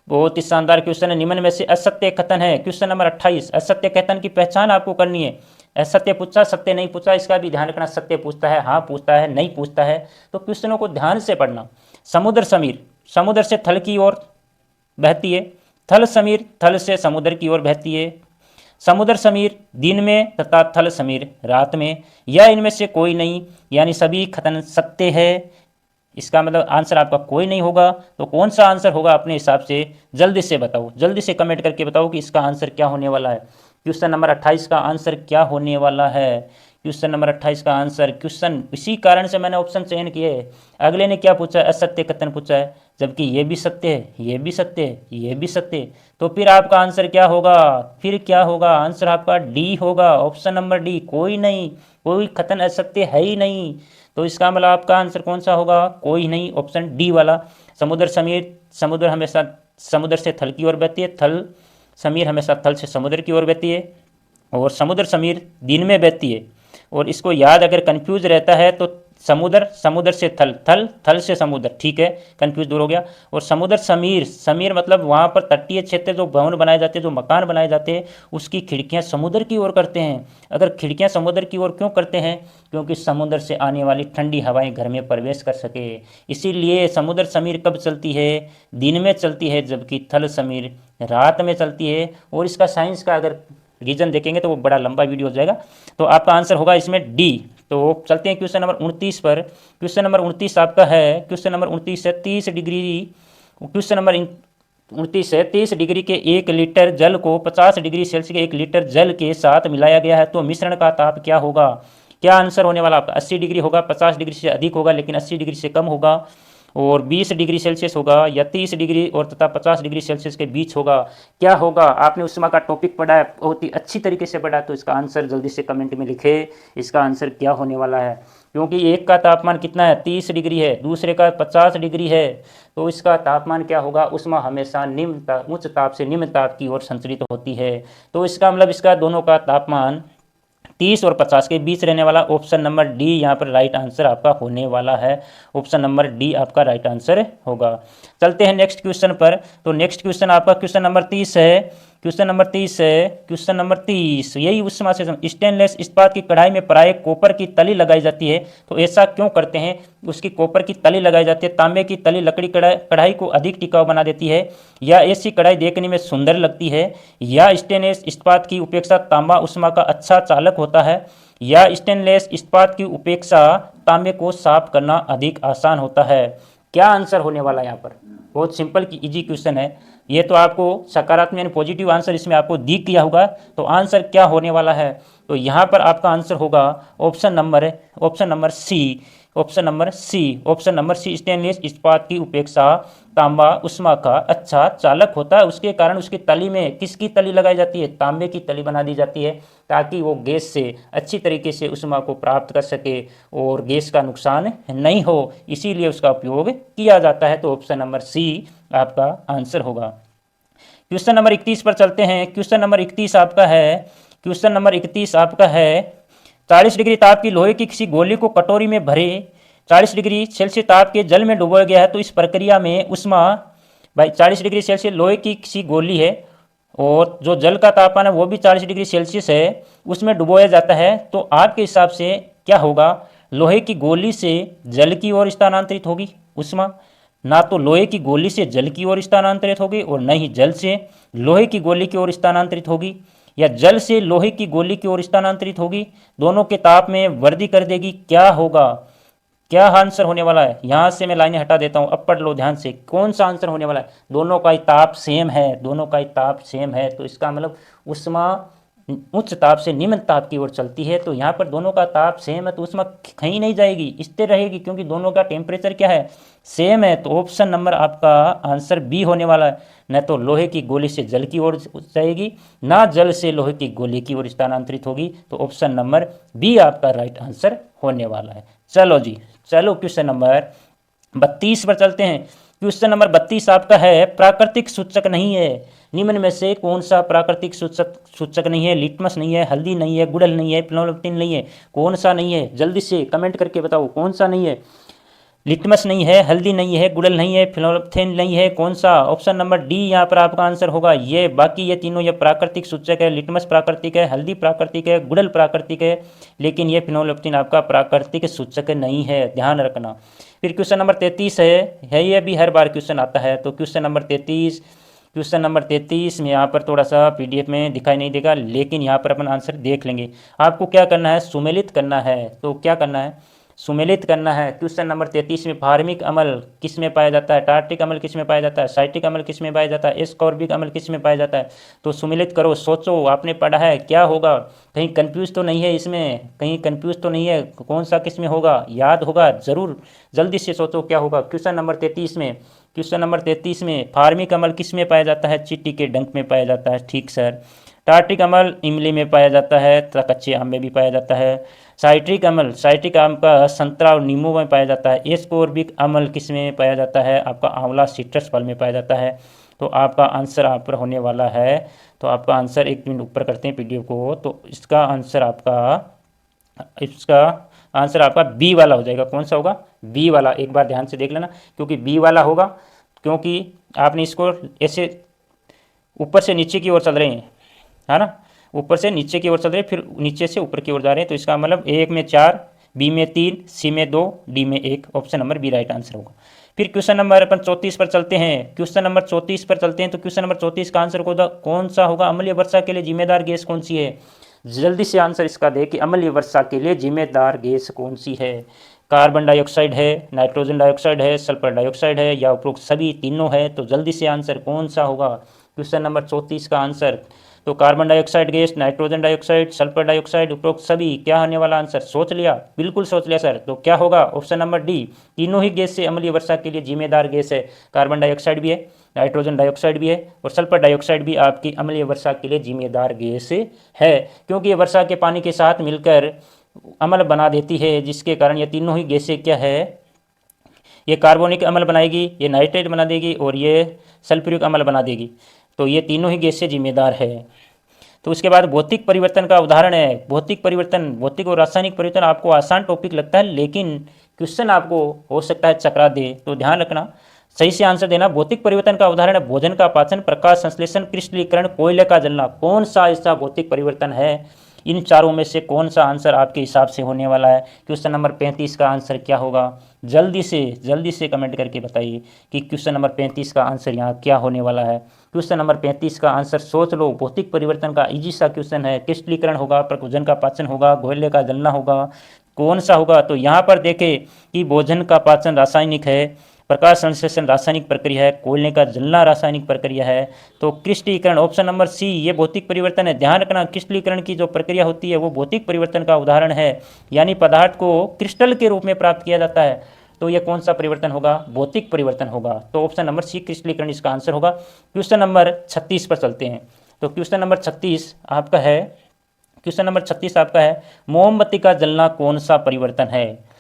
बहुत ही शानदार क्वेश्चन है। निम्न में से असत्य कथन है, क्वेश्चन नंबर 28। असत्य कथन की पहचान आपको करनी है। असत्य पूछा, सत्य नहीं पूछा, इसका भी ध्यान रखना। सत्य पूछता है, हाँ पूछता है, नहीं पूछता है, तो क्वेश्चनों को ध्यान से पढ़ना। समुद्र समीर समुद्र से थल की ओर बहती है, थल समीर थल से समुद्र की ओर बहती है। समुद्र समीर दिन में तथा थल समीर रात में, या इनमें से कोई नहीं, यानी सभी कथन सत्य है। इसका मतलब आंसर आपका कोई नहीं होगा। तो कौन सा आंसर होगा अपने हिसाब से, जल्दी से बताओ, जल्दी से कमेंट करके बताओ कि इसका आंसर क्या होने वाला है। क्वेश्चन नंबर 28 का आंसर क्या होने वाला है। क्वेश्चन नंबर 28 का आंसर, क्वेश्चन इसी कारण से मैंने ऑप्शन चयन किए। अगले ने क्या पूछा है, असत्य कथन पूछा है, जबकि ये भी सत्य है, ये भी सत्य है, ये भी सत्य है। तो फिर आपका आंसर क्या होगा, फिर क्या होगा, आंसर आपका डी होगा, ऑप्शन नंबर डी। कोई नहीं, कोई कथन असत्य है ही नहीं। तो इसका मतलब आपका आंसर कौन सा होगा, कोई नहीं, ऑप्शन डी वाला। समुद्र समीर, समुद्र हमेशा समुद्र से थल की ओर बहती है, थल समीर हमेशा थल से समुद्र की ओर बहती है, और समुद्र समीर दिन में बहती है। और इसको याद अगर कंफ्यूज रहता है तो समुद्र, समुद्र से थल, थल थल से समुद्र, ठीक है, कंफ्यूज दूर हो गया। और समुद्र समीर, समीर मतलब वहाँ पर तटीय क्षेत्र जो भवन बनाए जाते हैं, जो मकान बनाए जाते हैं, उसकी खिड़कियाँ समुद्र की ओर करते हैं। अगर खिड़कियाँ समुद्र की ओर क्यों करते हैं, क्योंकि समुद्र से आने वाली ठंडी हवाएं घर में प्रवेश कर सके। इसीलिए समुद्र समीर कब चलती है, दिन में चलती है, जबकि थल समीर रात में चलती है। और इसका साइंस का अगर रीजन देखेंगे तो वो बड़ा लंबा वीडियो हो जाएगा। तो आपका आंसर होगा इसमें डी। तो चलते हैं क्वेश्चन नंबर 29 पर। क्वेश्चन नंबर 29 आपका है, क्वेश्चन नंबर 29 है 30 डिग्री, क्वेश्चन नंबर 29 है 30 डिग्री के 1 लीटर जल को 50 डिग्री सेल्सियस के 1 लीटर जल के साथ मिलाया गया है, तो मिश्रण का ताप क्या होगा। क्या आंसर होने वाला आपका, 80 डिग्री होगा, 50 डिग्री से अधिक होगा लेकिन 80 डिग्री से कम होगा, और 20 डिग्री सेल्सियस होगा, या 30 डिग्री और तथा 50 डिग्री सेल्सियस के बीच होगा। क्या होगा, आपने उष्मा का टॉपिक पढ़ा है, बहुत ही अच्छी तरीके से पढ़ा, तो इसका आंसर जल्दी से कमेंट में लिखे, इसका आंसर क्या होने वाला है। क्योंकि एक का तापमान कितना है, 30 डिग्री है, दूसरे का 50 डिग्री है, तो इसका तापमान क्या होगा, उष्मा हमेशा उच्च ताप से निम्न ताप की ओर संचरित होती है। तो इसका मतलब इसका दोनों का तापमान 30 और 50 के बीच रहने वाला, ऑप्शन नंबर डी यहाँ पर राइट आंसर आपका होने वाला है। ऑप्शन नंबर डी आपका राइट आंसर होगा। चलते हैं नेक्स्ट क्वेश्चन पर। तो नेक्स्ट क्वेश्चन आपका क्वेश्चन नंबर 30 है, क्वेश्चन नंबर 30 है, क्वेश्चन नंबर 30 यही उष्मा से स्टेनलेस इस्पात की कढ़ाई में प्राय कॉपर की तली लगाई जाती है, तो ऐसा क्यों करते हैं, उसकी कॉपर की तली लगाई जाती है। तांबे की तली लकड़ी कढ़ाई को अधिक टिकाऊ बना देती है, या ऐसी कढ़ाई देखने में सुंदर लगती है, या स्टेनलेस इस्पात की उपेक्षा तांबा उष्मा का अच्छा चालक होता है, या स्टेनलेस इस्पात की उपेक्षा तांबे को साफ करना अधिक आसान होता है। क्या आंसर होने वाला है यहाँ पर, बहुत सिंपल की इजी क्वेश्चन है ये। तो आपको सकारात्मक यानी पॉजिटिव आंसर इसमें आपको दिख गया होगा। तो आंसर क्या होने वाला है, तो यहाँ पर आपका आंसर होगा option number C, option number C, option number C, stainless इस्पात की उपेक्षा तांबा उष्मा का अच्छा चालक होता है। उसके कारण उसकी तली में किसकी तली लगाई जाती है, तांबे की तली बना दी जाती है, ताकि वो गैस से अच्छी तरीके से उष्मा को प्राप्त कर सके और गैस का नुकसान नहीं हो, इसीलिए उसका उपयोग किया जाता है। तो ऑप्शन नंबर सी आपका आंसर होगा। क्वेश्चन नंबर 31 पर चलते हैं। क्वेश्चन नंबर 31 आपका है, क्वेश्चन नंबर 31 आपका है 40 डिग्री ताप की लोहे की किसी गोली को कटोरी में भरे 40 डिग्री सेल्सियस ताप के जल में डुबोया गया है, तो इस प्रक्रिया में उष्मा, भाई 40 डिग्री सेल्सियस लोहे की किसी गोली है और जो जल का तापमान है वो भी 40 डिग्री सेल्सियस है, उसमें डुबोया जाता है, तो आपके हिसाब से क्या होगा, लोहे की गोली से जल की ओर स्थानांतरित होगी उष्मा, ना तो लोहे की गोली से जल की ओर स्थानांतरित होगी और न ही जल से लोहे की गोली की ओर स्थानांतरित होगी, या जल से लोहे की गोली की ओर स्थानांतरित होगी, दोनों के ताप में वृद्धि कर देगी। क्या होगा, क्या आंसर होने वाला है? यहां से मैं लाइनें हटा देता हूं, अब पढ़ लो ध्यान से कौन सा आंसर होने वाला है। दोनों का ही ताप सेम है, दोनों का ही ताप सेम है, तो इसका मतलब उष्मा उच्च ताप से निम्न ताप की ओर चलती है। तो यहाँ पर दोनों का ताप सेम है, तो उष्मा कहीं नहीं जाएगी, स्थिर रहेगी, क्योंकि दोनों का टेम्परेचर क्या है, सेम है। तो ऑप्शन नंबर आपका आंसर बी होने वाला है। न तो लोहे की गोली से जल की ओर जाएगी, ना जल से लोहे की गोली की ओर स्थानांतरित होगी, तो ऑप्शन नंबर बी आपका राइट आंसर होने वाला है। चलो जी, चलो क्वेश्चन नंबर 32 पर चलते हैं। क्वेश्चन नंबर 32 आपका है, प्राकृतिक सूचक नहीं है, निम्न में से कौन सा प्राकृतिक सूचक नहीं है? लिटमस नहीं है, हल्दी नहीं है, गुड़हल नहीं है, फिनोल्फ्थालीन नहीं है, कौन सा नहीं है? जल्दी से कमेंट करके बताओ कौन सा नहीं है। लिटमस नहीं है, हल्दी नहीं है, गुड़हल नहीं है, फिनोल्फ्थालीन नहीं है, कौन सा? ऑप्शन नंबर डी यहाँ पर आपका आंसर होगा। ये बाकी ये तीनों ये प्राकृतिक सूचक है, लिटमस प्राकृतिक है, हल्दी प्राकृतिक है, गुड़हल प्राकृतिक है, लेकिन ये फिनोल्फ्थालीन आपका प्राकृतिक सूचक नहीं है, ध्यान रखना। फिर क्वेश्चन नंबर 33 है ये भी हर बार क्वेश्चन आता है। तो क्वेश्चन नंबर 33 में यहाँ पर थोड़ा सा पीडीएफ में दिखाई नहीं देगा, लेकिन यहाँ पर अपन आंसर देख लेंगे। आपको क्या करना है, सुमेलित करना है। तो क्या करना है, सुमेलित करना है। क्वेश्चन नंबर 33 में फार्मिक अम्ल किस में पाया जाता है, टार्टिक अम्ल किस में पाया जाता है, साइट्रिक अम्ल किस में पाया जाता है, एस्कॉर्बिक अम्ल किस में पाया जाता है। तो सुमेलित करो, सोचो, आपने पढ़ा है, क्या होगा, कहीं कंफ्यूज तो नहीं है इसमें, कहीं कंफ्यूज तो नहीं है, कौन सा किस में होगा, याद होगा जरूर, जल्दी से सोचो क्या होगा। क्वेश्चन नंबर 33 में फार्मिक अम्ल किस में पाया जाता है? चींटी के डंक में पाया जाता है, ठीक सर। टार्टिक अम्ल इमली में पाया जाता है तथा कच्चे आम में भी पाया जाता है। साइट्रिक अम्ल का संतरा और नींबू में पाया जाता है। एस्कॉर्बिक अम्ल किस में पाया जाता है? आपका आंवला सिट्रस फल में पाया जाता है। तो आपका आंसर आप पर होने वाला है, तो आपका आंसर एक मिनट ऊपर करते हैं पीडीएफ को, तो इसका आंसर आपका बी वाला हो जाएगा। कौन सा होगा? बी वाला। एक बार ध्यान से देख लेना, क्योंकि बी वाला होगा, क्योंकि आपने इसको ऐसे ऊपर से नीचे की ओर चल रहे हैं, है ना, ऊपर से नीचे की ओर चल रहे हैं, फिर नीचे से ऊपर की ओर जा रहे हैं। तो इसका मतलब ए में 4, बी में 3, सी में 2, डी में 1, option number B right answer होगा। फिर क्वेश्चन नंबर अपन 34 पर चलते हैं। तो क्वेश्चन नंबर 34 का आंसर कौन सा होगा? अम्लीय वर्षा के लिए जिम्मेदार गैस कौन सी है? जल्दी से आंसर इसका दे कि अम्लीय वर्षा के लिए जिम्मेदार गैस कौन सी है। कार्बन डाइऑक्साइड है, नाइट्रोजन डाइऑक्साइड है, सल्फर डाइऑक्साइड है, या उपरोक्त सभी तीनों है। तो जल्दी से आंसर कौन सा होगा क्वेश्चन नंबर 34 का आंसर? तो carbon dioxide gas, nitrogen dioxide, sulphur dioxide, उपरोक्त सभी, क्या होने वाला आंसर? सोच लिया? बिल्कुल सोच लिया सर। तो क्या होगा? ऑप्शन नंबर डी, तीनों ही गैस से अम्लीय वर्षा के लिए जिम्मेदार गैस है। कार्बन डाइऑक्साइड भी है, नाइट्रोजन डाइऑक्साइड भी है, और सल्फर डाइऑक्साइड भी आपकी अम्लीय वर्षा के लिए जिम्मेदार गैस है, क्योंकि ये वर्षा के पानी के साथ मिलकर अम्ल बना देती है, जिसके कारण ये तीनों ही गैसें क्या है, ये कार्बोनिक अम्ल बनाएगी, ये नाइट्रेट बना देगी, और ये सल्फ्यूरिक अम्ल बना देगी। तो ये तीनों ही गैसें जिम्मेदार है। तो उसके बाद भौतिक परिवर्तन का उदाहरण है। भौतिक और रासायनिक परिवर्तन आपको आसान टॉपिक लगता है, लेकिन क्वेश्चन आपको हो सकता है चकरा दे, तो ध्यान रखना, सही से आंसर देना। भौतिक परिवर्तन का उदाहरण है भोजन का पाचन, प्रकाश संश्लेषण, क्रिस्टलीकरण, कोयले का जलना। कौन सा ऐसा भौतिक परिवर्तन है? इन चारों में से कौन सा आंसर आपके हिसाब से होने वाला है? क्वेश्चन नंबर 35 का आंसर क्या होगा? जल्दी से कमेंट करके बताइए कि क्वेश्चन नंबर 35 का आंसर यहाँ क्या होने वाला है। क्वेश्चन नंबर 35 का आंसर सोच लो। भौतिक परिवर्तन का इजी सा क्वेश्चन है। क्रिस्टलीकरण होगा, भोजन का पाचन होगा, कोयले का जलना होगा, कौन सा होगा? तो यहाँ पर देखें कि भोजन का पाचन रासायनिक है, प्रकाश संश्लेषण रासायनिक प्रक्रिया है, कोयले का जलना रासायनिक प्रक्रिया है। तो क्रिस्टलीकरण, ऑप्शन नंबर सी, ये भौतिक परिवर्तन है। ध्यान रखना, क्रिस्टलीकरण की जो प्रक्रिया होती है वो भौतिक परिवर्तन का उदाहरण है, यानी पदार्थ को क्रिस्टल के रूप में प्राप्त किया जाता है। तो ये कौन सा परिवर्तन होगा? भौतिक परिवर्तन होगा। तो ऑप्शन नंबर सी, क्रिस्टलीकरण इसका आंसर होगा। क्वेश्चन नंबर 36 पर चलते हैं। तो क्वेश्चन नंबर 36 आपका है, मोमबत्ती का जलना कौन सा परिवर्तन है?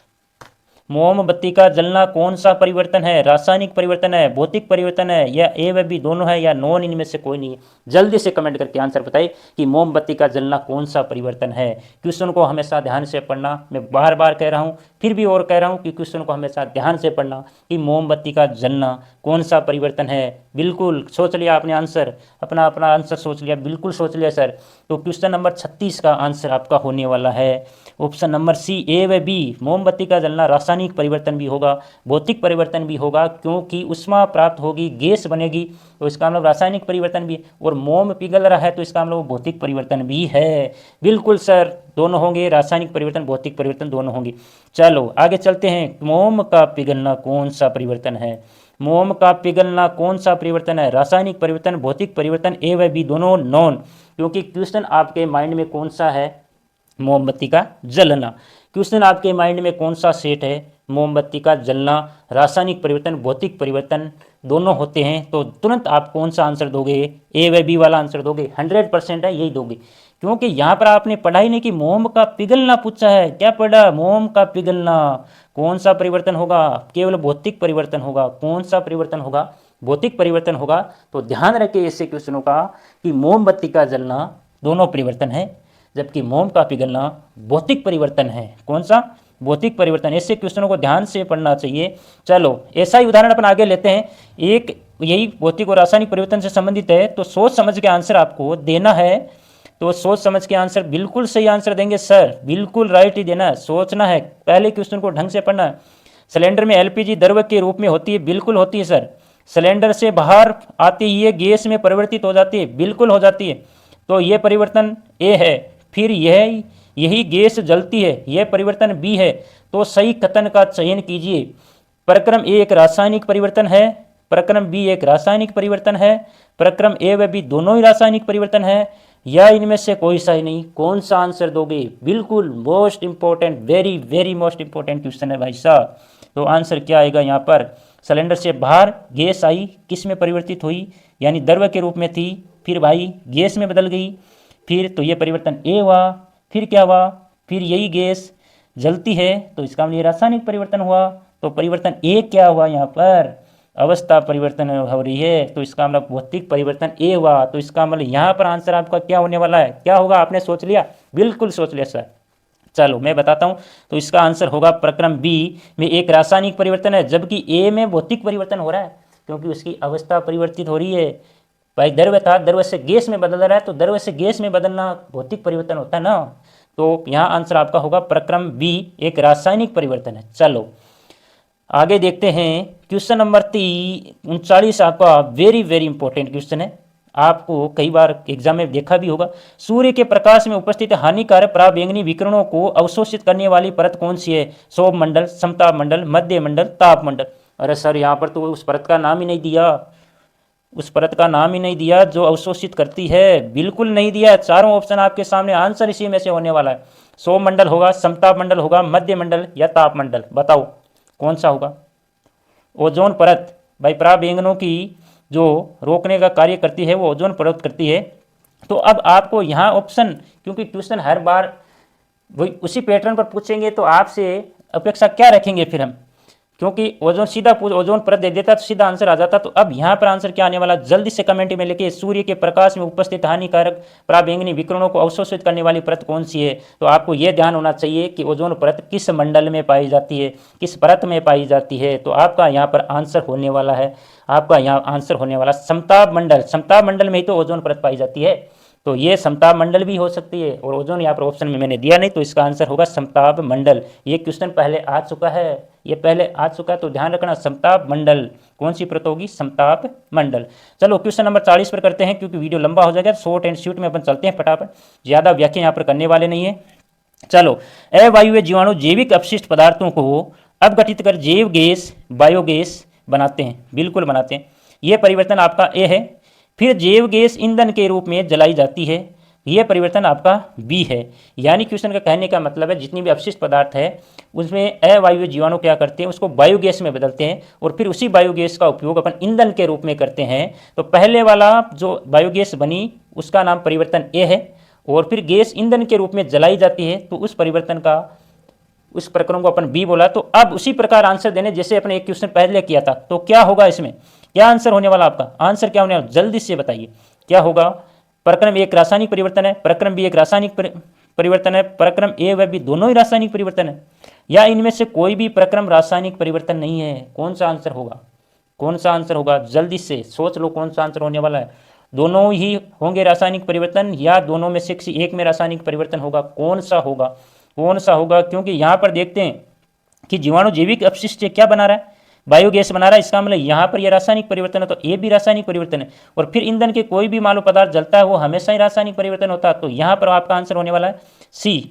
मोमबत्ती का जलना कौन सा परिवर्तन है? रासायनिक परिवर्तन है, भौतिक परिवर्तन है, या ए व बी दोनों है, या नॉन इनमें से कोई नहीं है? जल्दी से कमेंट करके आंसर बताइए कि मोमबत्ती का जलना कौन सा परिवर्तन है। क्वेश्चन को हमेशा ध्यान से पढ़ना, मैं बार बार कह रहा हूँ, फिर भी और कह रहा हूँ कि क्वेश्चन को हमेशा ध्यान से पढ़ना कि मोमबत्ती का जलना कौन सा परिवर्तन है। बिल्कुल सोच लिया आपने आंसर, अपना आंसर सोच लिया, बिल्कुल सोच लिया सर। तो क्वेश्चन नंबर 36 का आंसर आपका होने वाला है ऑप्शन नंबर सी, ए व बी। मोमबत्ती का जलना रासायनिक रासायनिक परिवर्तन भी होगा, भौतिक परिवर्तन भी होगा, क्योंकि ऊष्मा प्राप्त होगी, गैस बनेगी, तो इसका मतलब रासायनिक परिवर्तन भी, और मोम पिघल रहा है तो इसका मतलब भौतिक परिवर्तन भी है। बिल्कुल सर, दोनों होंगे, रासायनिक परिवर्तन भौतिक परिवर्तन दोनों होंगे। चलो आगे चलते हैं। मोम का पिघलना कौन सा परिवर्तन है? मोम का पिघलना कौन सा परिवर्तन है? रासायनिक परिवर्तन, भौतिक परिवर्तन, ए व बी दोनों नॉन, क्योंकि क्वेश्चन आपके माइंड में कौन सा है? मोमबत्ती का जलना। क्वेश्चन आपके माइंड में कौन सा सेट है? मोमबत्ती का जलना, रासायनिक परिवर्तन, भौतिक परिवर्तन दोनों होते हैं, तो तुरंत आप कौन सा आंसर दोगे? ए व बी वाला आंसर दोगे, 100% है यही दोगे, क्योंकि यहाँ पर आपने पढ़ा ही नहीं कि मोम का पिघलना पूछा है। क्या पढ़ा? मोम का पिघलना। कौन सा परिवर्तन होगा? केवल भौतिक परिवर्तन होगा। कौन सा परिवर्तन होगा? भौतिक परिवर्तन होगा। तो ध्यान रखें ऐसे क्वेश्चनों का कि मोमबत्ती का जलना दोनों परिवर्तन है, जबकि मोम का पिघलना भौतिक परिवर्तन है। कौन सा? भौतिक परिवर्तन। ऐसे क्वेश्चनों को ध्यान से पढ़ना चाहिए। चलो ऐसा ही उदाहरण अपन आगे लेते हैं। एक यही भौतिक और रासायनिक परिवर्तन से संबंधित है, तो सोच समझ के आंसर आपको देना है। तो सोच समझ के आंसर, बिल्कुल सही आंसर देंगे सर, बिल्कुल राइट ही देना है, सोचना है, पहले क्वेश्चन को ढंग से पढ़ना है। सिलेंडर में एलपीजी द्रव के रूप में होती है, बिल्कुल होती है सर। सिलेंडर से बाहर आती ही ये गैस में परिवर्तित हो जाती है, बिल्कुल हो जाती है। तो ये परिवर्तन ए है। फिर यही गैस जलती है, यह परिवर्तन बी है। तो सही कथन का चयन कीजिए। प्रक्रम ए एक रासायनिक परिवर्तन है, प्रक्रम बी एक रासायनिक परिवर्तन है, प्रक्रम ए व बी दोनों ही रासायनिक परिवर्तन है, या इनमें से कोई सा ही नहीं। कौन सा आंसर दोगे? बिल्कुल most important, very very most important question है भाई साहब। तो आंसर क्या आएगा यहाँ पर? सिलेंडर से बाहर गैस आई, किस में परिवर्तित हुई? यानी द्रव के रूप में थी, फिर भाई गैस में बदल गई, फिर तो ये परिवर्तन ए हुआ। फिर क्या हुआ? फिर यही गैस जलती है, तो इसका मतलब रासायनिक परिवर्तन हुआ। तो परिवर्तन ए क्या हुआ यहाँ पर? अवस्था परिवर्तन हो रही है, तो इसका मतलब भौतिक परिवर्तन ए हुआ। तो इसका मतलब यहाँ पर आंसर आपका क्या होने वाला है? क्या होगा? आपने सोच लिया? बिल्कुल सोच लिया सर। चलो मैं बताता हूँ। तो इसका आंसर होगा प्रक्रम बी में एक रासायनिक परिवर्तन है, जबकि ए में भौतिक परिवर्तन हो रहा है, क्योंकि उसकी अवस्था परिवर्तित हो रही है। भाई द्रव था, द्रव से गैस में बदल रहा है, तो द्रव से गैस में बदलना भौतिक परिवर्तन होता है ना। तो यहाँ आंसर आपका होगा प्रक्रम बी, एक रासायनिक परिवर्तन है। चलो आगे देखते हैं। क्वेश्चन नंबर 39 आपका वेरी वेरी इंपॉर्टेंट क्वेश्चन है, आपको कई बार एग्जाम में देखा भी होगा। सूर्य के प्रकाश में उपस्थित हानिकारक पराबैंगनी विकिरणों को अवशोषित करने वाली परत कौन सी है? सौभ मंडल, समताप मंडल, मध्य मंडल, ताप मंडल। अरे सर यहाँ पर तो उस परत का नाम ही नहीं दिया, उस परत का नाम ही नहीं दिया जो अवशोषित करती है, बिल्कुल नहीं दिया। चारों ऑप्शन आपके सामने, आंसर इसी में से होने वाला है। सौभ मंडल होगा, समताप मंडल होगा, मध्य मंडल या ताप मंडल, बताओ कौन सा होगा? ओजोन परत भाई पराबैंगनों की जो रोकने का कार्य करती है वो ओजोन परत करती है। तो अब आपको यहाँ ऑप्शन, क्योंकि क्वेश्चन हर बार वही उसी पैटर्न पर पूछेंगे, तो आपसे अपेक्षा क्या रखेंगे फिर हम, क्योंकि ओजोन सीधा ओजोन परत दे देता तो सीधा आंसर आ जाता। तो अब यहाँ पर आंसर क्या आने वाला? जल्दी से कमेंट में लिखिए, सूर्य के प्रकाश में उपस्थित हानिकारक पराबैंगनी विकिरणों को अवशोषित करने वाली परत कौन सी है? तो आपको यह ध्यान होना चाहिए कि ओजोन परत किस मंडल में पाई जाती है, किस परत में पाई जाती है। तो आपका यहाँ पर आंसर होने वाला है, आपका यहाँ आंसर होने वाला समताप मंडल। समताप मंडल में ही तो ओजोन परत पाई जाती है, तो ये समताप मंडल भी हो सकती है, और ओजोन यहाँ पर ऑप्शन में मैंने दिया नहीं, तो इसका आंसर होगा समताप मंडल। ये क्वेश्चन पहले आ चुका है, ये पहले आ चुका है, तो ध्यान रखना समताप मंडल कौन सी परत होगी? समताप मंडल। चलो क्वेश्चन नंबर 40 पर करते हैं, क्योंकि वीडियो लंबा हो जाएगा। शॉर्ट एंड स्वीट में अपन चलते हैं फटाफट, ज़्यादा व्याख्या यहाँ पर करने वाले नहीं है। चलो, अवायवीय जीवाणु जैविक अपशिष्ट पदार्थों को अपघटित कर जैव गैस बायोगैस बनाते हैं, बिल्कुल बनाते हैं। यह परिवर्तन आपका ए है। फिर जैव गैस ईंधन के रूप में जलाई जाती है, यह परिवर्तन आपका बी है। यानी क्वेश्चन का कहने का मतलब है जितनी भी अपशिष्ट पदार्थ है उसमें अवायवीय जीवाणु क्या करते हैं, उसको बायोगैस में बदलते हैं, और फिर उसी बायोगैस का उपयोग अपन ईंधन के रूप में करते हैं। तो पहले वाला जो बायोगैस बनी उसका नाम परिवर्तन ए है, और फिर गैस ईंधन के रूप में जलाई जाती है, तो उस परिवर्तन का, उस प्रक्रम को अपन बी बोला। तो अब उसी प्रकार आंसर देने जैसे अपने एक क्वेश्चन पहले किया था, तो क्या होगा इसमें? क्या आंसर होने वाला आपका? आंसर क्या होने वाला? जल्दी से बताइए क्या होगा? प्रक्रम एक रासायनिक परिवर्तन है, प्रक्रम बी एक रासायनिक परिवर्तन है, प्रक्रम ए व बी दोनों ही रासायनिक परिवर्तन है, या इनमें से कोई भी प्रक्रम रासायनिक परिवर्तन नहीं है? कौन सा आंसर होगा? कौन सा आंसर होगा? जल्दी से सोच लो कौन सा आंसर होने वाला है। दोनों ही होंगे रासायनिक परिवर्तन, या दोनों में से किसी एक में रासायनिक परिवर्तन होगा? कौन सा होगा? कौन सा होगा? क्योंकि यहाँ पर देखते हैं कि जीवाणु जैविक अपशिष्ट क्या बना रहा है, बायोगैस बना रहा है। इसका मतलब यहाँ पर ये रासायनिक परिवर्तन है, तो ये भी रासायनिक परिवर्तन है। और फिर ईंधन के कोई भी मालूम पदार्थ जलता है वो हमेशा ही रासायनिक परिवर्तन होता है। तो यहाँ पर आपका आंसर होने वाला है सी,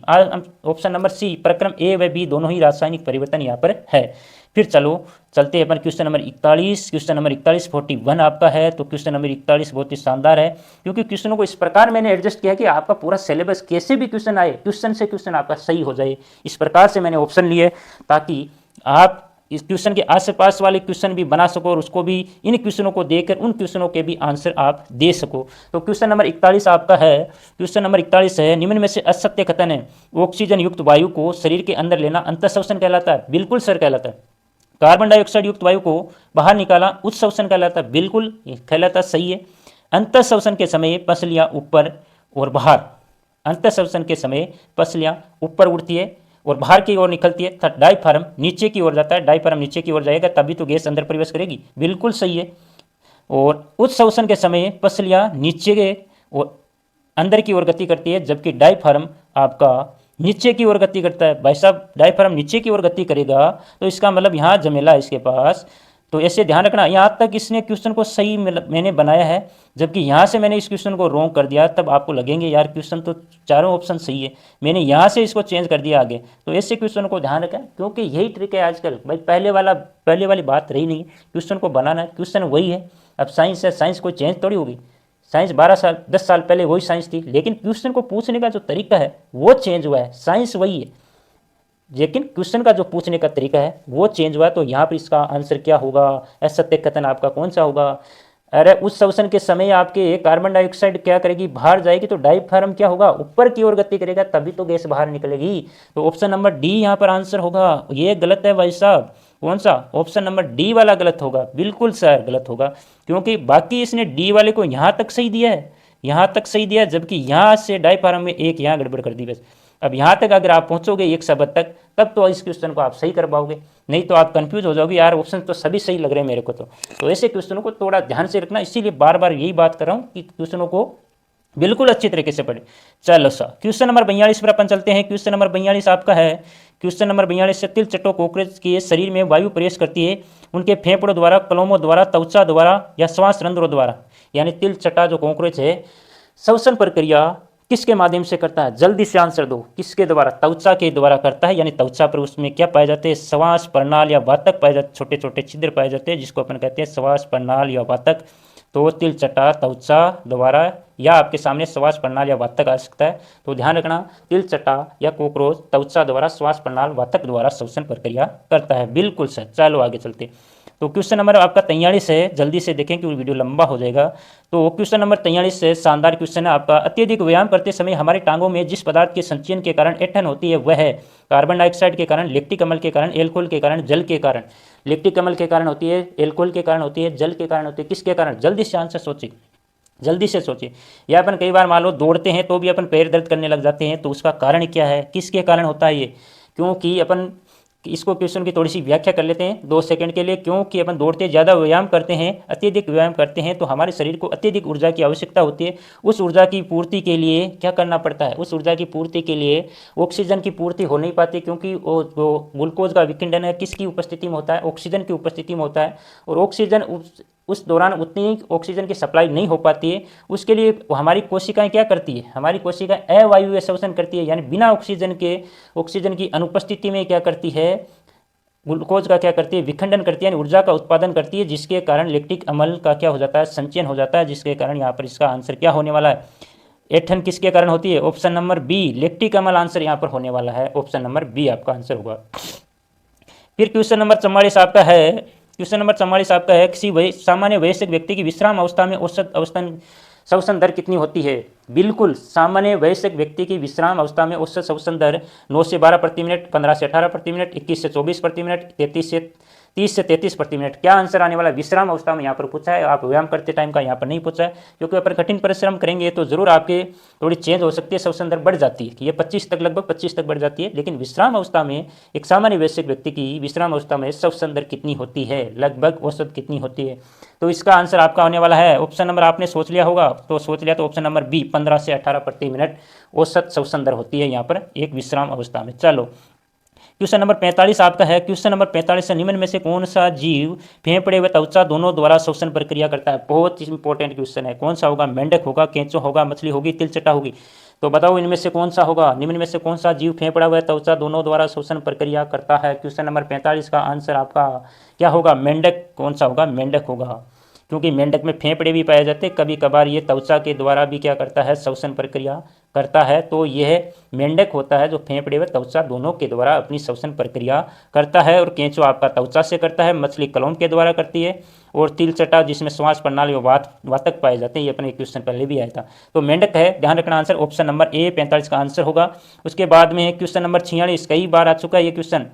ऑप्शन नंबर सी, प्रक्रम ए व बी दोनों ही रासायनिक परिवर्तन यहाँ पर है। फिर चलो चलते हैं अपन क्वेश्चन नंबर 41। क्वेश्चन नंबर 41 41 आपका है। तो क्वेश्चन नंबर 41 बहुत ही शानदार है, क्योंकि क्वेश्चनों को इस प्रकार मैंने एडजस्ट किया कि आपका पूरा सिलेबस कैसे भी क्वेश्चन आए, क्वेश्चन से क्वेश्चन आपका सही हो जाए, इस प्रकार से मैंने ऑप्शन लिए ताकि आप इस क्वेश्चन के आसपास वाले क्वेश्चन भी बना सको और उसको भी इन क्वेश्चनों को देकर उन क्वेश्चनों के भी आंसर आप दे सको। तो क्वेश्चन नंबर 41 आपका है। क्वेश्चन नंबर 41 है, निम्न में से असत्य कथन है, ऑक्सीजन युक्त वायु को शरीर के अंदर लेना अंतःश्वसन कहलाता है। बिल्कुल सर कहलाता है। कार्बन डाइऑक्साइड युक्त वायु को बाहर निकाला उत्सर्जन कहलाता है। बिल्कुल कहलाता, सही है। अंतःश्वसन के समय पसलियां ऊपर और बाहर, अंतःश्वसन के समय पसलियां ऊपर उड़ती है और बाहर की ओर निकलती है। डायफ्राम नीचे की ओर जाता है, डायफ्राम नीचे की ओर जाएगा तभी तो गैस अंदर प्रवेश करेगी। बिल्कुल सही है। और उत्सर्जन के समय पसलियां नीचे के और अंदर की ओर गति करती है, जबकि डायफ्राम आपका नीचे की ओर गति करता है। भाई साहब डायफ्राम नीचे की ओर गति करेगा तो इसका मतलब यहाँ जमेला है इसके पास। तो ऐसे ध्यान रखना, यहाँ तक इसने क्वेश्चन को सही मैंने बनाया है, जबकि यहाँ से मैंने इस क्वेश्चन को रॉन्ग कर दिया, तब आपको लगेंगे यार क्वेश्चन तो चारों ऑप्शन सही है, मैंने यहाँ से इसको चेंज कर दिया आगे। तो ऐसे क्वेश्चन को ध्यान रखें, क्योंकि यही ट्रिक है आजकल भाई। पहले वाली बात रही नहीं, क्वेश्चन को बनाना है, क्वेश्चन वही है। अब साइंस है, साइंस कोई चेंज थोड़ी होगी। साइंस 10 साल पहले वही साइंस थी, लेकिन क्वेश्चन को पूछने का जो तरीका है वो चेंज हुआ है। साइंस वही है, लेकिन क्वेश्चन का जो पूछने का तरीका है वो चेंज हुआ। तो यहाँ पर इसका आंसर क्या होगा, असत्य कथन आपका कौन सा होगा। अरे उस श्वसन के समय आपके कार्बन डाइऑक्साइड क्या करेगी, बाहर जाएगी, तो डायफ्राम क्या होगा, ऊपर की ओर गति करेगा, तभी तो गैस बाहर निकलेगी। तो ऑप्शन नंबर डी यहाँ पर आंसर होगा। ये गलत है भाई साहब, कौन सा, ऑप्शन नंबर डी वाला गलत होगा। बिल्कुल सर गलत होगा, क्योंकि बाकी इसने डी वाले को यहाँ तक सही दिया है, यहाँ तक सही दिया है, जबकि यहाँ से डायफ्राम में एक यहाँ गड़बड़ कर दी बस। अब यहाँ तक अगर आप पहुँचोगे एक शब्द तक, तब तो इस क्वेश्चन को आप सही कर पाओगे, नहीं तो आप कंफ्यूज हो जाओगे, यार ऑप्शन तो सभी सही लग रहे हैं मेरे को। तो ऐसे क्वेश्चनों को थोड़ा ध्यान से रखना, इसीलिए बार बार यही बात कर रहा हूँ कि क्वेश्चनों को बिल्कुल अच्छी तरीके से पढ़े। चलो सर क्वेश्चन नंबर 42 पर अपन चलते हैं। क्वेश्चन नंबर 42 आपका है। क्वेश्चन नंबर 42 से, तिल चट्टो कॉकरोच के शरीर में वायु प्रवेश करती है, उनके फेफड़ों द्वारा, कलोमों द्वारा, त्वचा द्वारा या श्वास रंध्रों द्वारा। यानी तिल चट्टा जो कॉकरोच है श्वसन प्रक्रिया किसके माध्यम से करता है, जल्दी से आंसर दो, किसके द्वारा, त्वचा के द्वारा करता है। यानी त्वचा पर उसमें क्या पाए जाते हैं, श्वास प्रणाल या वातक पाए जाते, छोटे छोटे छिद्र पाए जाते हैं, जिसको अपन कहते हैं श्वास प्रणाल या वातक। तो तिल चट्टा त्वचा द्वारा या आपके सामने श्वास प्रणाल या वातक आ सकता है। तो ध्यान रखना, तिल चट्टा या कॉकरोच त्वचा द्वारा, श्वास प्रणाल, वातक द्वारा श्वसन प्रक्रिया करता है। बिल्कुल सर। चलो आगे चलते। तो क्वेश्चन नंबर आपका 43 है, जल्दी से देखें क्योंकि वीडियो लंबा हो जाएगा। तो क्वेश्चन नंबर 43 से शानदार क्वेश्चन है आपका। अत्यधिक व्यायाम करते समय हमारे टांगों में जिस पदार्थ के संचयन के कारण ऐंठन होती है वह है कार्बन डाइऑक्साइड के कारण, लैक्टिक अम्ल के कारण, एल्कोहल के कारण, जल के कारण। लैक्टिक अम्ल के कारण होती है, एल्कोहल के कारण होती है, जल के कारण होती है, किसके कारण, जल्दी से आंसर सोचिए, जल्दी से सोचिए। या अपन कई बार मान लो दौड़ते हैं तो भी अपन पैर दर्द करने लग जाते हैं, तो उसका कारण क्या है, किसके कारण होता है ये। क्योंकि अपन इसको क्वेश्चन की थोड़ी सी व्याख्या कर लेते हैं 2 सेकंड के लिए। क्योंकि अपन दौड़ते ज़्यादा व्यायाम करते हैं, अत्यधिक व्यायाम करते हैं, तो हमारे शरीर को अत्यधिक ऊर्जा की आवश्यकता होती है। उस ऊर्जा की पूर्ति के लिए क्या करना पड़ता है, उस ऊर्जा की पूर्ति के लिए ऑक्सीजन की पूर्ति हो नहीं पाती, क्योंकि वो जो ग्लूकोज का विखंडन है किसकी उपस्थिति में होता है, ऑक्सीजन की उपस्थिति में होता है। और ऑक्सीजन उस दौरान उतनी ऑक्सीजन की सप्लाई नहीं हो पाती है। उसके लिए हमारी कोशिकाएं क्या करती है, हमारी कोशिकाएं अवायवीय श्वसन करती है, यानी बिना ऑक्सीजन के, ऑक्सीजन की अनुपस्थिति में क्या करती है, ग्लूकोज का क्या करती है, विखंडन करती है, यानी ऊर्जा का उत्पादन करती है, जिसके कारण लैक्टिक अम्ल का क्या हो जाता है, संचयन हो जाता है, जिसके कारण यहाँ पर इसका आंसर क्या होने वाला है, ऐंठन किसके कारण होती है, ऑप्शन नंबर बी, लैक्टिक अम्ल आंसर यहाँ पर होने वाला है। ऑप्शन नंबर बी आपका आंसर होगा। फिर क्वेश्चन नंबर 44 आपका है। क्वेश्चन नंबर 44 आपका है, किसी सामान्य वयस्क व्यक्ति की विश्राम अवस्था में औसत श्वसन दर कितनी होती है। बिल्कुल, सामान्य वयस्क व्यक्ति की विश्राम अवस्था में औसत श्वसन दर 9 से 12 प्रति मिनट, 15 से 18 प्रति मिनट, 21 से 24 प्रति मिनट, 30 से 33 प्रति मिनट। क्या आंसर आने वाला, विश्राम अवस्था में यहाँ पर पूछा है, आप व्यायाम करते टाइम का यहाँ पर नहीं पूछा है, क्योंकि अपन कठिन परिश्रम करेंगे तो जरूर आपके थोड़ी चेंज हो सकती है, श्वसन दर बढ़ जाती है कि ये 25 तक, लगभग 25 तक बढ़ जाती है। लेकिन विश्राम अवस्था में एक सामान्य वयस्क व्यक्ति की विश्राम अवस्था में श्वसन दर कितनी होती है, लगभग औसत कितनी होती है। तो इसका आंसर आपका होने वाला है, ऑप्शन नंबर आपने सोच लिया होगा, तो सोच लिया तो ऑप्शन नंबर बी, 15 से 18 प्रति मिनट औसत श्वसन दर होती है यहाँ पर एक विश्राम अवस्था में। चलो क्वेश्चन नंबर 45 आपका है। क्वेश्चन नंबर 45 निम्न में से कौन सा जीव फेफड़े व त्वचा दोनों द्वारा श्वसन प्रक्रिया करता है? बहुत इंपॉर्टेंट क्वेश्चन है। कौन सा होगा? मेंढक होगा, केंचो होगा, मछली होगी, तिलचटा होगी? तो बताओ इनमें से कौन सा होगा? निम्न में से कौन सा जीव फेफड़ा व त्वचा दोनों द्वारा श्वसन प्रक्रिया करता है? क्वेश्चन नंबर 45 का आंसर आपका क्या होगा? मेंढक। कौन सा होगा? मेंढक होगा, क्योंकि मेंढक में फेफड़े भी पाए जाते हैं, कभी कभार ये त्वचा के द्वारा भी क्या करता है? श्वसन प्रक्रिया करता है। तो यह मेंढक होता है जो फेफड़े व त्वचा दोनों के द्वारा अपनी श्वसन प्रक्रिया करता है। और केंचुआ आपका त्वचा से करता है, मछली कलौम के द्वारा करती है, और तिलचटा जिसमें श्वास प्रणाली में वातक पाए जाते हैं, ये अपने क्वेश्चन पहले भी आया था। तो मेंढक है, ध्यान रखना। आंसर ऑप्शन नंबर ए 45 का आंसर होगा। उसके बाद में क्वेश्चन नंबर 46, कई बार आ चुका है ये क्वेश्चन,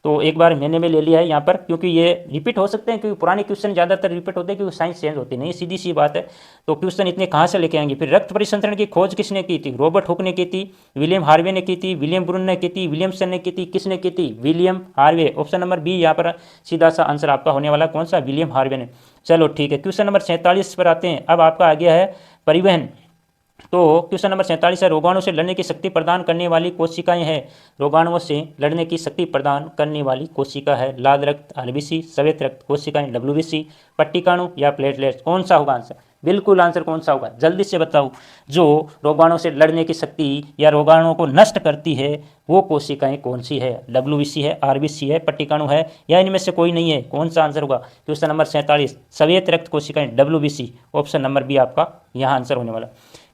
तो एक बार मैंने में ले लिया है यहाँ पर, क्योंकि ये रिपीट हो सकते हैं, क्योंकि पुराने क्वेश्चन ज़्यादातर रिपीट होते हैं, क्योंकि साइंस चेंज होती नहीं, सीधी सी बात है। तो क्वेश्चन इतने कहाँ से लेके आएंगे? फिर रक्त परिसंचरण की खोज किसने की थी? रॉबर्ट हुक ने की थी, विलियम हार्वे ने की थी, विलियम ब्रून ने की थी, विलियमसन ने की थी, किसने की थी? William Harvey. Option number B यहाँ पर सीधा सा आंसर आपका होने वाला, कौन सा? विलियम हार्वे ने। चलो ठीक है, क्वेश्चन नंबर 47 पर आते हैं। अब आपका आ गया है परिवहन। तो क्वेश्चन नंबर 47 है, रोगाणु से लड़ने की शक्ति प्रदान करने वाली कोशिकाएं हैं। रोगाणुओं से लड़ने की शक्ति प्रदान करने वाली कोशिका है लाल रक्त आरबीसी, श्वेत रक्त कोशिकाएं डब्ल्यूबीसी, पट्टिकाणु या प्लेटलेट्स? कौन सा होगा आंसर? बिल्कुल आंसर कौन सा होगा? जल्दी से बताओ। जो रोगाणु से लड़ने की शक्ति या रोगाणुओं को नष्ट करती है वो कोशिकाएं कौन सी है? डब्ल्यूबीसी है, आरबीसी है, पट्टिकाणु है, या इनमें से कोई नहीं है? कौन सा आंसर होगा? क्वेश्चन नंबर 47 श्वेत रक्त कोशिकाएं डब्ल्यूबीसी। ऑप्शन नंबर बी आपका यहाँ आंसर होने वाला।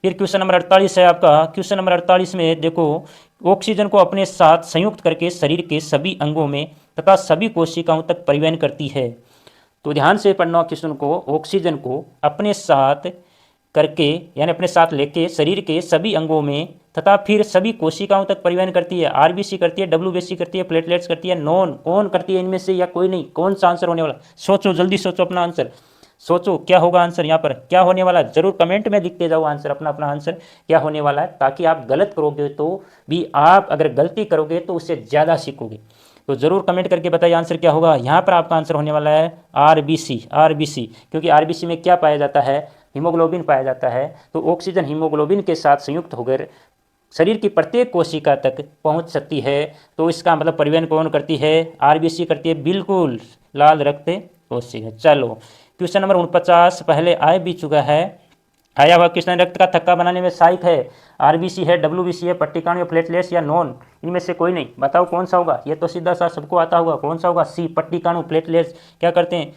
फिर क्वेश्चन नंबर 48 है आपका। क्वेश्चन नंबर 48 में देखो, ऑक्सीजन को अपने साथ संयुक्त करके शरीर के सभी अंगों में तथा सभी कोशिकाओं तक परिवहन करती है। तो ध्यान से पढ़ना क्वेश्चन को। ऑक्सीजन को अपने साथ करके यानी अपने साथ लेके शरीर के सभी अंगों में तथा फिर सभी कोशिकाओं तक परिवहन करती है। आरबीसी करती है, डब्ल्यूबीसी करती है, प्लेटलेट्स करती है, नॉन कौन करती है इनमें से, या कोई नहीं? कौन सा आंसर होने वाला? सोचो, जल्दी सोचो अपना आंसर, सोचो क्या होगा आंसर यहाँ पर, क्या होने वाला है? जरूर कमेंट में लिखते जाओ आंसर, अपना अपना आंसर क्या होने वाला है, ताकि आप गलत करोगे तो भी, आप अगर गलती करोगे तो उससे ज़्यादा सीखोगे। तो जरूर कमेंट करके बताइए आंसर क्या होगा। यहाँ पर आपका आंसर होने वाला है आरबीसी। आरबीसी, क्योंकि आरबीसी में क्या पाया जाता है? हीमोग्लोबिन पाया जाता है। तो ऑक्सीजन हीमोग्लोबिन के साथ संयुक्त होकर शरीर की प्रत्येक कोशिका तक पहुंच सकती है। तो इसका मतलब परिवहन कौन करती है? आरबीसी करती है, बिल्कुल, लाल रक्त कोशिका। चलो क्वेश्चन नंबर 49 पहले आ भी चुका है, आया हुआ क्वेश्चन। रक्त का थक्का बनाने में सहायक है। आरबीसी है, डब्ल्यूबीसी है, पट्टिकाणु या प्लेटलेट्स या नॉन? इनमें से कोई नहीं। बताओ कौन सा होगा? ये तो सीधा सा सबको आता होगा। कौन सा होगा? सी, पट्टिकाणु। प्लेटलेट्स क्या करते हैं?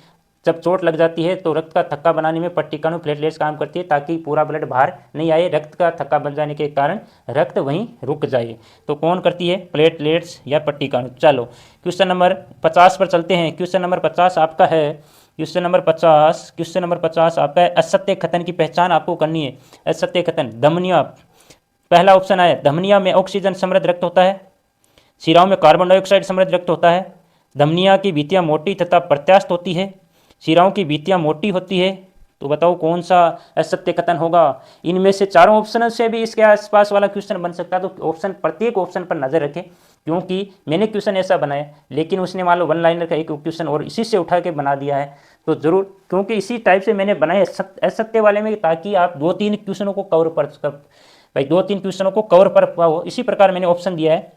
जब चोट लग जाती है तो रक्त का थक्का बनाने में पट्टिकाणु प्लेटलेट्स काम करती है, ताकि पूरा ब्लड बाहर नहीं आए। रक्त का थक्का बन जाने के कारण रक्त वहीं रुक जाए। तो कौन करती है? प्लेटलेट्स या पट्टिकाणु। चलो क्वेश्चन नंबर 50 पर चलते हैं। क्वेश्चन नंबर 50 आपका है। क्वेश्चन नंबर 50 आपका है, असत्य कथन की पहचान आपको करनी है। असत्य कथन। धमनियाँ, पहला ऑप्शन है, धमनिया में ऑक्सीजन समृद्ध रक्त होता है, शिराओं में कार्बन डाइऑक्साइड समृद्ध रक्त होता है, धमनिया की भित्तियाँ मोटी तथा प्रत्यास्थ होती है, शिराओं की भित्तियाँ मोटी होती है। तो बताओ कौन सा असत्य कथन होगा? इनमें से चारों ऑप्शन से भी इसके आसपास वाला क्वेश्चन बन सकता है। तो ऑप्शन, प्रत्येक ऑप्शन पर नजर रखें, क्योंकि मैंने क्वेश्चन ऐसा बनाया, लेकिन उसने मान लो वन लाइनर का एक क्वेश्चन और इसी से उठा के बना दिया है। तो जरूर, क्योंकि इसी टाइप से मैंने बनाए असत्य वाले में, ताकि आप 2-3 क्वेश्चनों को कवर पर पाओ। इसी प्रकार मैंने ऑप्शन दिया है,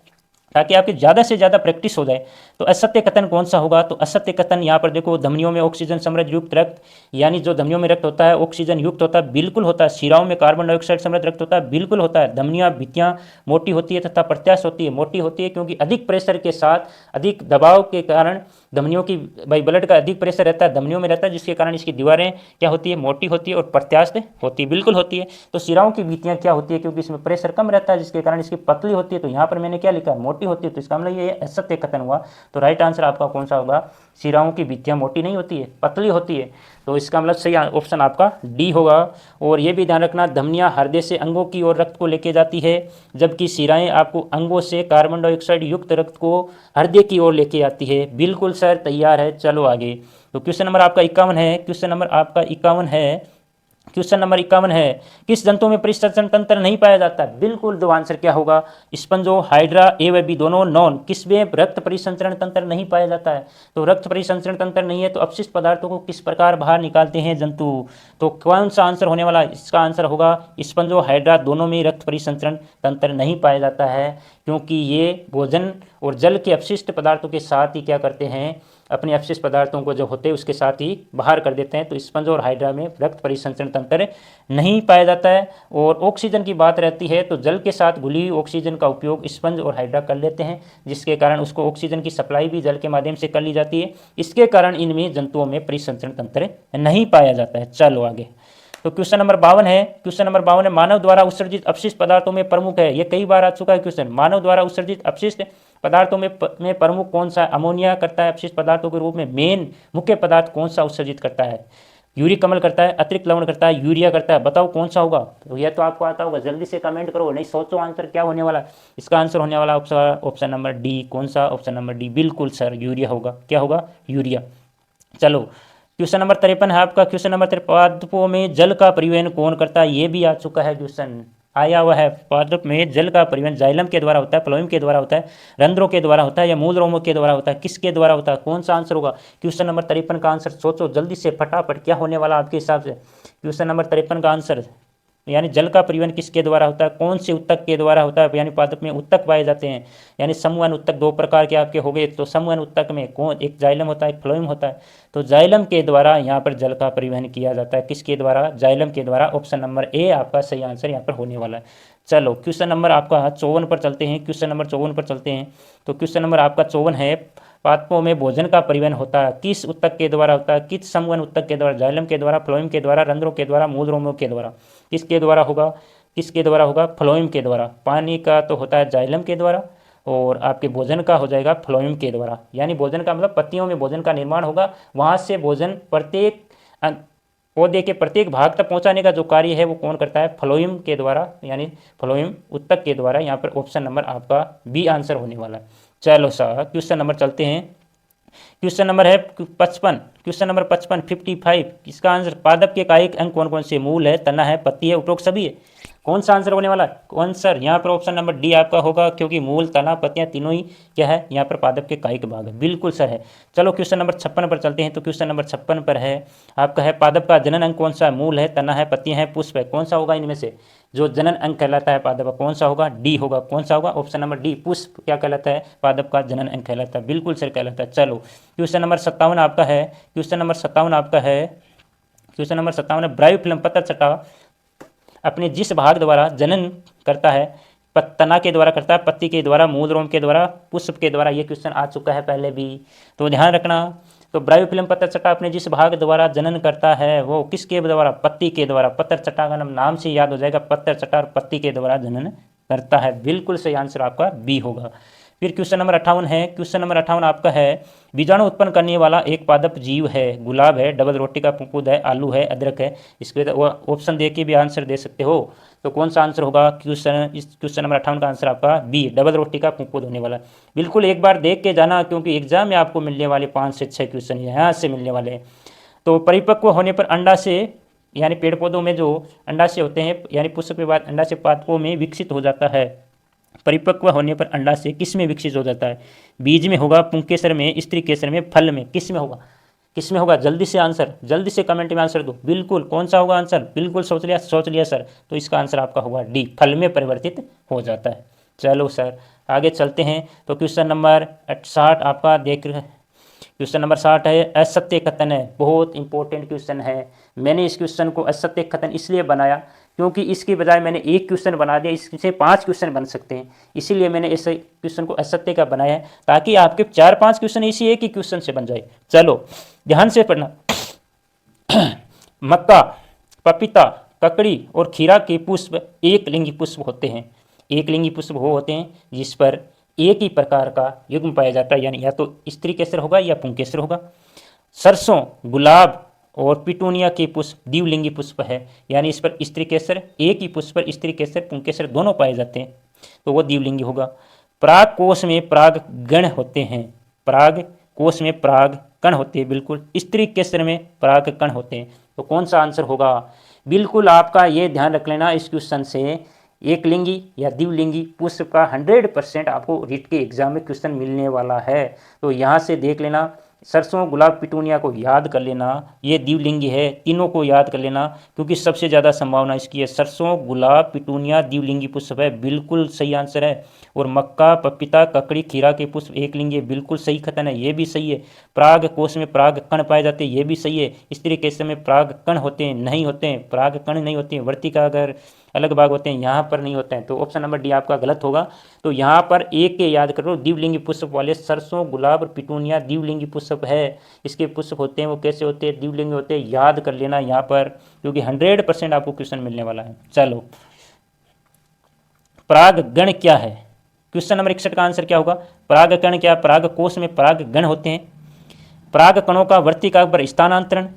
ताकि आपकी ज़्यादा से ज़्यादा प्रैक्टिस हो जाए। तो असत्य कथन कौन सा होगा? तो असत्य कथन यहाँ पर देखो, धमनियों में ऑक्सीजन समृद्ध युक्त रक्त, यानी जो धमनियों में रक्त होता है ऑक्सीजन युक्त होता है, बिल्कुल होता है। शिराओं में कार्बन डाइऑक्साइड समृद्ध रक्त होता है, बिल्कुल होता है। धमनियाँ भित्तियाँ मोटी होती है तथा प्रत्यास्थ होती है। मोटी होती है क्योंकि अधिक प्रेशर के साथ, अधिक दबाव के कारण धमनियों की, भाई ब्लड का अधिक प्रेशर रहता है, धमनियों में रहता है, जिसके कारण इसकी दीवारें क्या होती है? मोटी होती है और प्रत्यास्थ होती है, बिल्कुल होती है। तो शिराओं की भित्तियाँ क्या होती है? क्योंकि इसमें प्रेशर कम रहता है, जिसके कारण इसकी पतली होती है। तो यहाँ पर मैंने क्या लिखा? मोटी होती है। तो इसका मतलब ये असत्य कथन हुआ। तो राइट आंसर आपका कौन सा होगा? शिराओं की भित्तियाँ मोटी नहीं होती है, पतली होती है। तो इसका मतलब सही ऑप्शन आपका डी होगा। और ये भी ध्यान रखना, धमनियाँ हृदय से अंगों की ओर रक्त को लेके जाती है, जबकि शिराएं आपको अंगों से कार्बन डाइऑक्साइड युक्त रक्त को हृदय की ओर लेके आती है। बिल्कुल सर, तैयार है। चलो आगे। तो क्वेश्चन नंबर आपका 51 है। क्वेश्चन नंबर आपका 51 है, क्वेश्चन नंबर 51 है, किस जंतु में परिसंचरण तंत्र नहीं पाया जाता है? बिल्कुल दो आंसर क्या होगा, स्पंजो, हाइड्रा, ए व बी दोनों नॉन। किसमें रक्त परिसंचरण तंत्र नहीं पाया जाता है? तो रक्त परिसंचरण तंत्र नहीं है तो अपशिष्ट पदार्थों को किस प्रकार बाहर निकालते हैं जंतु? तो कौन सा आंसर होने वाला? इसका आंसर होगा स्पंजो, हाइड्रा दोनों में रक्त परिसंचरण तंत्र नहीं पाया जाता है, क्योंकि ये भोजन और जल के अपशिष्ट पदार्थों के साथ ही क्या करते हैं, अपने अपशिष्ट पदार्थों को जो होते हैं उसके साथ ही बाहर कर देते हैं। तो स्पंज और हाइड्रा में रक्त परिसंचरण तंत्र नहीं पाया जाता है। और ऑक्सीजन की बात रहती है तो जल के साथ घुली हुई ऑक्सीजन का उपयोग स्पंज और हाइड्रा कर लेते हैं, जिसके कारण उसको ऑक्सीजन की सप्लाई भी जल के माध्यम से कर ली जाती है। इसके कारण इनमें जंतुओं में परिसंचरण तंत्र नहीं पाया जाता है। चलो आगे, तो क्वेश्चन नंबर 52 है। क्वेश्चन नंबर 52 है, मानव द्वारा उत्सर्जित अपशिष्ट पदार्थों में प्रमुख है। ये कई बार आ चुका है क्वेश्चन। मानव द्वारा उत्सर्जित अपशिष्ट पदार्थों में प्रमुख कौन सा? अमोनिया करता है अपशिष्ट पदार्थों के रूप में। मेन मुख्य पदार्थ कौन सा उत्सर्जित करता है? यूरिक अम्ल करता है, अतिरिक्त लवण करता है, यूरिया करता है। बताओ कौन सा होगा? तो यह तो आपको आता होगा, जल्दी से कमेंट करो, नहीं सोचो आंसर क्या होने वाला। इसका आंसर होने वाला ऑप्शन नंबर डी। कौन सा? Option number D. बिल्कुल सर, यूरिया होगा। क्या होगा? यूरिया। चलो क्वेश्चन नंबर 53 है आपका। क्वेश्चन नंबर 53, पादपों में जल का परिवहन कौन करता है? ये भी आ चुका है क्वेश्चन, आया हुआ है। पादप में जल का परिवहन जाइलम के द्वारा होता है, फ्लोएम के द्वारा होता है, रंध्रों के द्वारा होता है या मूल रोमों के द्वारा होता है? किसके द्वारा होता है? कौन सा आंसर होगा? क्वेश्चन नंबर 53 का आंसर सोचो जल्दी से फटाफट, क्या होने वाला आपके हिसाब से? क्वेश्चन नंबर 53 का आंसर, यानी जल का परिवहन किसके द्वारा होता है? कौन से उत्तक के द्वारा होता है? यानी पादप में उत्तक पाए जाते हैं, यानी समूहन उत्तक दो प्रकार के आपके हो गए। तो समूहन उत्तक में कौन? एक जाइलम होता है, एक फ्लोएम होता है। तो जाइलम के द्वारा यहाँ पर जल का परिवहन किया जाता है। किसके द्वारा? जाइलम के द्वारा। ऑप्शन नंबर ए आपका सही आंसर यहाँ पर होने वाला है। चलो क्वेश्चन नंबर आपका 54 पर चलते हैं। क्वेश्चन नंबर 54 पर चलते हैं। तो क्वेश्चन नंबर आपका 54 है, पादपों में भोजन का परिवहन होता है किस उत्तक के द्वारा होता है? किस समूहन उत्तक के द्वारा? जाइलम के द्वारा, फ्लोएम के द्वारा, रंध्रों के द्वारा, मूल रोमों के द्वारा? किसके द्वारा होगा? किसके द्वारा होगा? फ्लोएम के द्वारा। पानी का तो होता है जाइलम के द्वारा, और आपके भोजन का हो जाएगा फ्लोएम के द्वारा। यानी भोजन का मतलब पत्तियों में भोजन का निर्माण होगा, वहाँ से भोजन प्रत्येक पौधे के प्रत्येक भाग तक पहुँचाने का जो कार्य है वो कौन करता है? फ्लोएम के द्वारा, यानी फ्लोएम उत्तक के द्वारा। यहाँ पर ऑप्शन नंबर आपका बी आंसर होने वाला है। चलो सर क्वेश्चन नंबर चलते हैं। क्वेश्चन नंबर है 55। क्वेश्चन नंबर 55 55, इसका आंसर, पादप के कायिक अंग कौन कौन से? मूल है, तना है, पत्ती है, उपरोक्त सभी है। कौन सा आंसर होने वाला है? कौन सर? यहाँ पर ऑप्शन नंबर डी आपका होगा, क्योंकि मूल, तना, पत्तियां तीनों ही क्या है यहाँ पर पादप के कायिक भाग है। बिल्कुल सर है। चलो क्वेश्चन नंबर 56 पर चलते हैं। तो क्वेश्चन नंबर 56 पर है आपका है, पादप का जनन अंग कौन सा है? मूल है, तना है, पत्तियां हैं, पुष्प है। कौन सा होगा इनमें से जो जनन अंग कहलाता है पादप का? कौन सा होगा? डी होगा। कौन सा होगा? ऑप्शन नंबर डी, पुष्प क्या कहलाता है? पादप का जनन अंग कहलाता है। बिल्कुल सर कहलाता है। चलो क्वेश्चन नंबर 57 आपका है। क्वेश्चन नंबर 57 आपका है, क्वेश्चन नंबर 57 है, ब्रायोफिल्म पतरचटा अपने जिस भाग द्वारा जनन करता है? तना के द्वारा करता है, पत्ती के द्वारा, मूल रोम के द्वारा, पुष्प के द्वारा। ये क्वेश्चन आ चुका है पहले भी, तो ध्यान रखना। तो ब्रायोफिल्म पतरचटा अपने जिस भाग द्वारा जनन करता है वो किसके द्वारा? पत्ती के द्वारा। पतरचटा का नाम से याद हो जाएगा, पतरचटा और पत्ती के द्वारा जनन करता है। बिल्कुल सही आंसर आपका बी होगा। फिर क्वेश्चन नंबर 58 है। क्वेश्चन नंबर 58 आपका है, बीजाणु उत्पन्न करने वाला एक पादप जीव है। गुलाब है, डबल रोटी का पुंपुद है, आलू है, अदरक है। इसके ऑप्शन दे के भी आंसर दे सकते हो। तो कौन सा आंसर होगा? क्वेश्चन नंबर 58 का आंसर आपका बी, डबल रोटी का पुंपुद होने वाला। बिल्कुल एक बार देख के जाना, क्योंकि एग्जाम में आपको मिलने वाले 5 से 6 क्वेश्चन यहाँ से मिलने वाले हैं। तो परिपक्व होने पर अंडा से, यानी पेड़ पौधों में जो अंडा से होते हैं, यानी पुष्प के बाद अंडा से पादपों में विकसित हो जाता है। परिपक्व होने पर अंडा से किस में विकसित हो जाता है? बीज में होगा, पुंकेसर में, स्त्री केसर में, फल में? किस में होगा? किस में होगा? जल्दी से आंसर, जल्दी से कमेंट में आंसर दो। बिल्कुल कौन सा होगा आंसर? बिल्कुल सोच लिया सर। तो इसका आंसर आपका होगा डी, फल में परिवर्तित हो जाता है। चलो सर आगे चलते हैं। तो क्वेश्चन नंबर 60 आपका देख रहे हैं। क्वेश्चन नंबर 60 है, असत्य कथन है। बहुत इंपॉर्टेंट क्वेश्चन है। मैंने इस क्वेश्चन को असत्य कथन इसलिए बनाया क्योंकि इसके बजाय मैंने एक क्वेश्चन बना दिया, इससे 5 क्वेश्चन बन सकते हैं। इसीलिए मैंने इस क्वेश्चन को असत्य का बनाया है, ताकि आपके 4-5 क्वेश्चन इसी एक ही क्वेश्चन से बन जाए। चलो ध्यान से पढ़ना। मक्का, पपीता, ककड़ी और खीरा के पुष्प एक लिंगी पुष्प होते हैं। एक लिंगी पुष्प वो होते हैं जिस पर एक ही प्रकार का युग्म पाया जाता है, यानी या तो स्त्री केसर होगा या पुंकेसर होगा। सरसों, गुलाब और पिटूनिया के पुष्प द्विलिंगी पुष्प है, यानी इस पर स्त्री केसर, एक ही पुष्प पर स्त्री केसर, पुंकेसर दोनों पाए जाते हैं, तो वो द्विलिंगी होगा। पराग कोश में पराग गण होते हैं। पराग कोश में पराग कण होते हैं, बिल्कुल। स्त्री केसर में पराग कण होते हैं। तो कौन सा आंसर होगा? बिल्कुल आपका ये ध्यान रख लेना इस क्वेश्चन से, एक लिंगी या द्विलिंगी पुष्प का 100% आपको रीट के एग्जाम में क्वेश्चन मिलने वाला है। तो यहाँ से देख लेना, सरसों गुलाब पिटूनिया को याद कर लेना, ये द्विलिंगी है, तीनों को याद कर लेना क्योंकि सबसे ज़्यादा संभावना इसकी है। सरसों गुलाब पिटूनिया द्विलिंगी पुष्प है, बिल्कुल सही आंसर है। और मक्का पपीता ककड़ी खीरा के पुष्प एक लिंगी है, बिल्कुल सही कथन है, ये भी सही है। पराग कोश में पराग कण पाए जाते हैं, ये भी सही है। स्त्री केश में पराग कण होते हैं, नहीं होते हैं, पराग कण नहीं होते हैं। वर्तिका अगर अलग भाग होते हैं, यहाँ पर नहीं होते हैं, तो ऑप्शन नंबर डी आपका गलत होगा। तो यहाँ पर एक के याद करो, द्विलिंगी पुष्प वाले सरसों गुलाब और पिटूनिया द्विलिंगी पुष्प है। इसके पुष्प होते हैं वो कैसे होते हैं, द्विलिंगी होते हैं, याद कर लेना यहाँ पर, क्योंकि 100% आपको क्वेश्चन मिलने वाला है। चलो, पराग गण क्या है, क्वेश्चन नंबर 61 का आंसर क्या होगा। पराग कण क्या, पराग कोश में पराग गण होते हैं। पराग कणों का वर्तिका पर स्थानांतरण,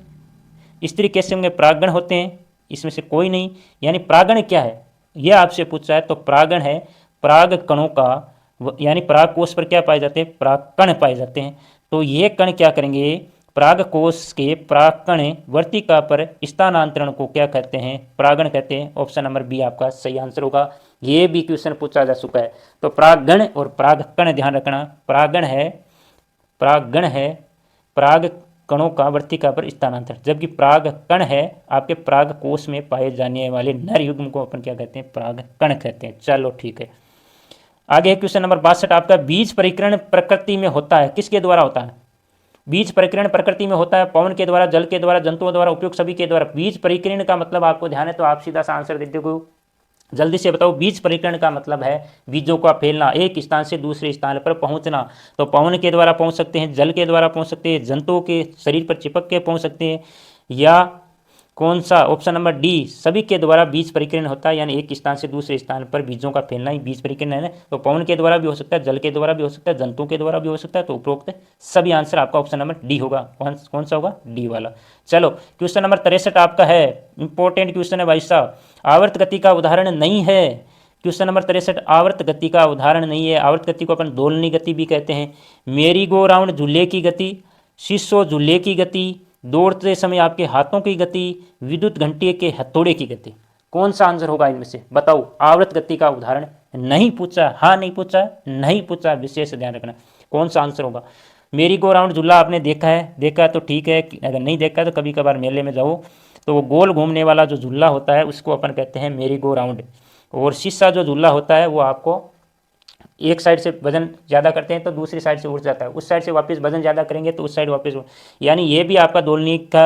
स्त्री केश में परागगण होते हैं, इसमें से कोई नहीं। यानी परागण क्या है यह आपसे पूछा है, तो परागण है पराग कणों का, यानी पराग कोश पर क्या पाए जाते हैं, परागकण पाए जाते हैं। तो ये कण क्या करेंगे, पराग कोश के परागकण वर्तिका पर स्थानांतरण को क्या कहते हैं, परागण कहते हैं। ऑप्शन नंबर बी आपका सही आंसर होगा, ये भी क्वेश्चन पूछा जा चुका है। तो परागगण और परागकण ध्यान रखना, परागण है पराग कणों का वर्तिका पर स्थानांतरण, जबकि पराग कण है आपके पराग कोश में पाए जाने वाले नर युग्म को अपन क्या कहते हैं, पराग कण कहते हैं। चलो ठीक है, आगे क्वेश्चन नंबर 62 आपका, बीज परिक्रमण प्रकृति में होता है, किसके द्वारा होता है। बीज परिक्रमण प्रकृति में होता है पवन के द्वारा, जल के द्वारा, जंतुओं द्वारा, उपयुक्त सभी के द्वारा। बीज परिक्रमण का मतलब आपको ध्यान है तो आप सीधा सा आंसर दे दोगे, जल्दी से बताओ। बीज परिक्रमण का मतलब है बीजों का फैलना, एक स्थान से दूसरे स्थान पर पहुंचना। तो पवन के द्वारा पहुंच सकते हैं, जल के द्वारा पहुंच सकते हैं, जंतुओं के शरीर पर चिपक के पहुंच सकते हैं, या कौन सा, ऑप्शन नंबर डी सभी के द्वारा बीज परिक्रमण होता है, यानी एक स्थान से दूसरे स्थान पर बीजों का फैलना ही बीज परिक्रमण है ना। तो पवन के द्वारा भी हो सकता है, जल के द्वारा भी हो सकता है, जंतुओं के द्वारा भी हो सकता है। तो उपरोक्त सभी आंसर आपका ऑप्शन नंबर डी होगा। कौन सा होगा, डी वाला। चलो क्वेश्चन नंबर 63 आपका है, इंपॉर्टेंट क्वेश्चन है भाई साहब, आवर्त गति का उदाहरण नहीं है। क्वेश्चन नंबर 63 आवर्त गति का उदाहरण नहीं है। आवर्त गति को अपन दोलनी गति भी कहते हैं। मेरी गो राउंड झूले की गति, शीशो झूले की गति, दौड़ते समय आपके हाथों की गति, विद्युत घंटी के हथौड़े की गति, कौन सा आंसर होगा इनमें से बताओ। आवर्त गति का उदाहरण नहीं पूछा, हाँ नहीं पूछा, नहीं पूछा, विशेष ध्यान रखना, कौन सा आंसर होगा। मेरी गो राउंड झूला आपने देखा है तो ठीक है, अगर नहीं देखा तो कभी कभार मेले में जाओ तो वो गोल घूमने वाला जो झूला होता है उसको अपन कहते हैं मेरी गो राउंड। और शीशा जो झूला होता है वो आपको एक साइड से वजन ज़्यादा करते हैं तो दूसरी साइड से उड़ जाता है, उस साइड से वापस वजन ज़्यादा करेंगे तो उस साइड वापस, यानी ये भी आपका दोलनी का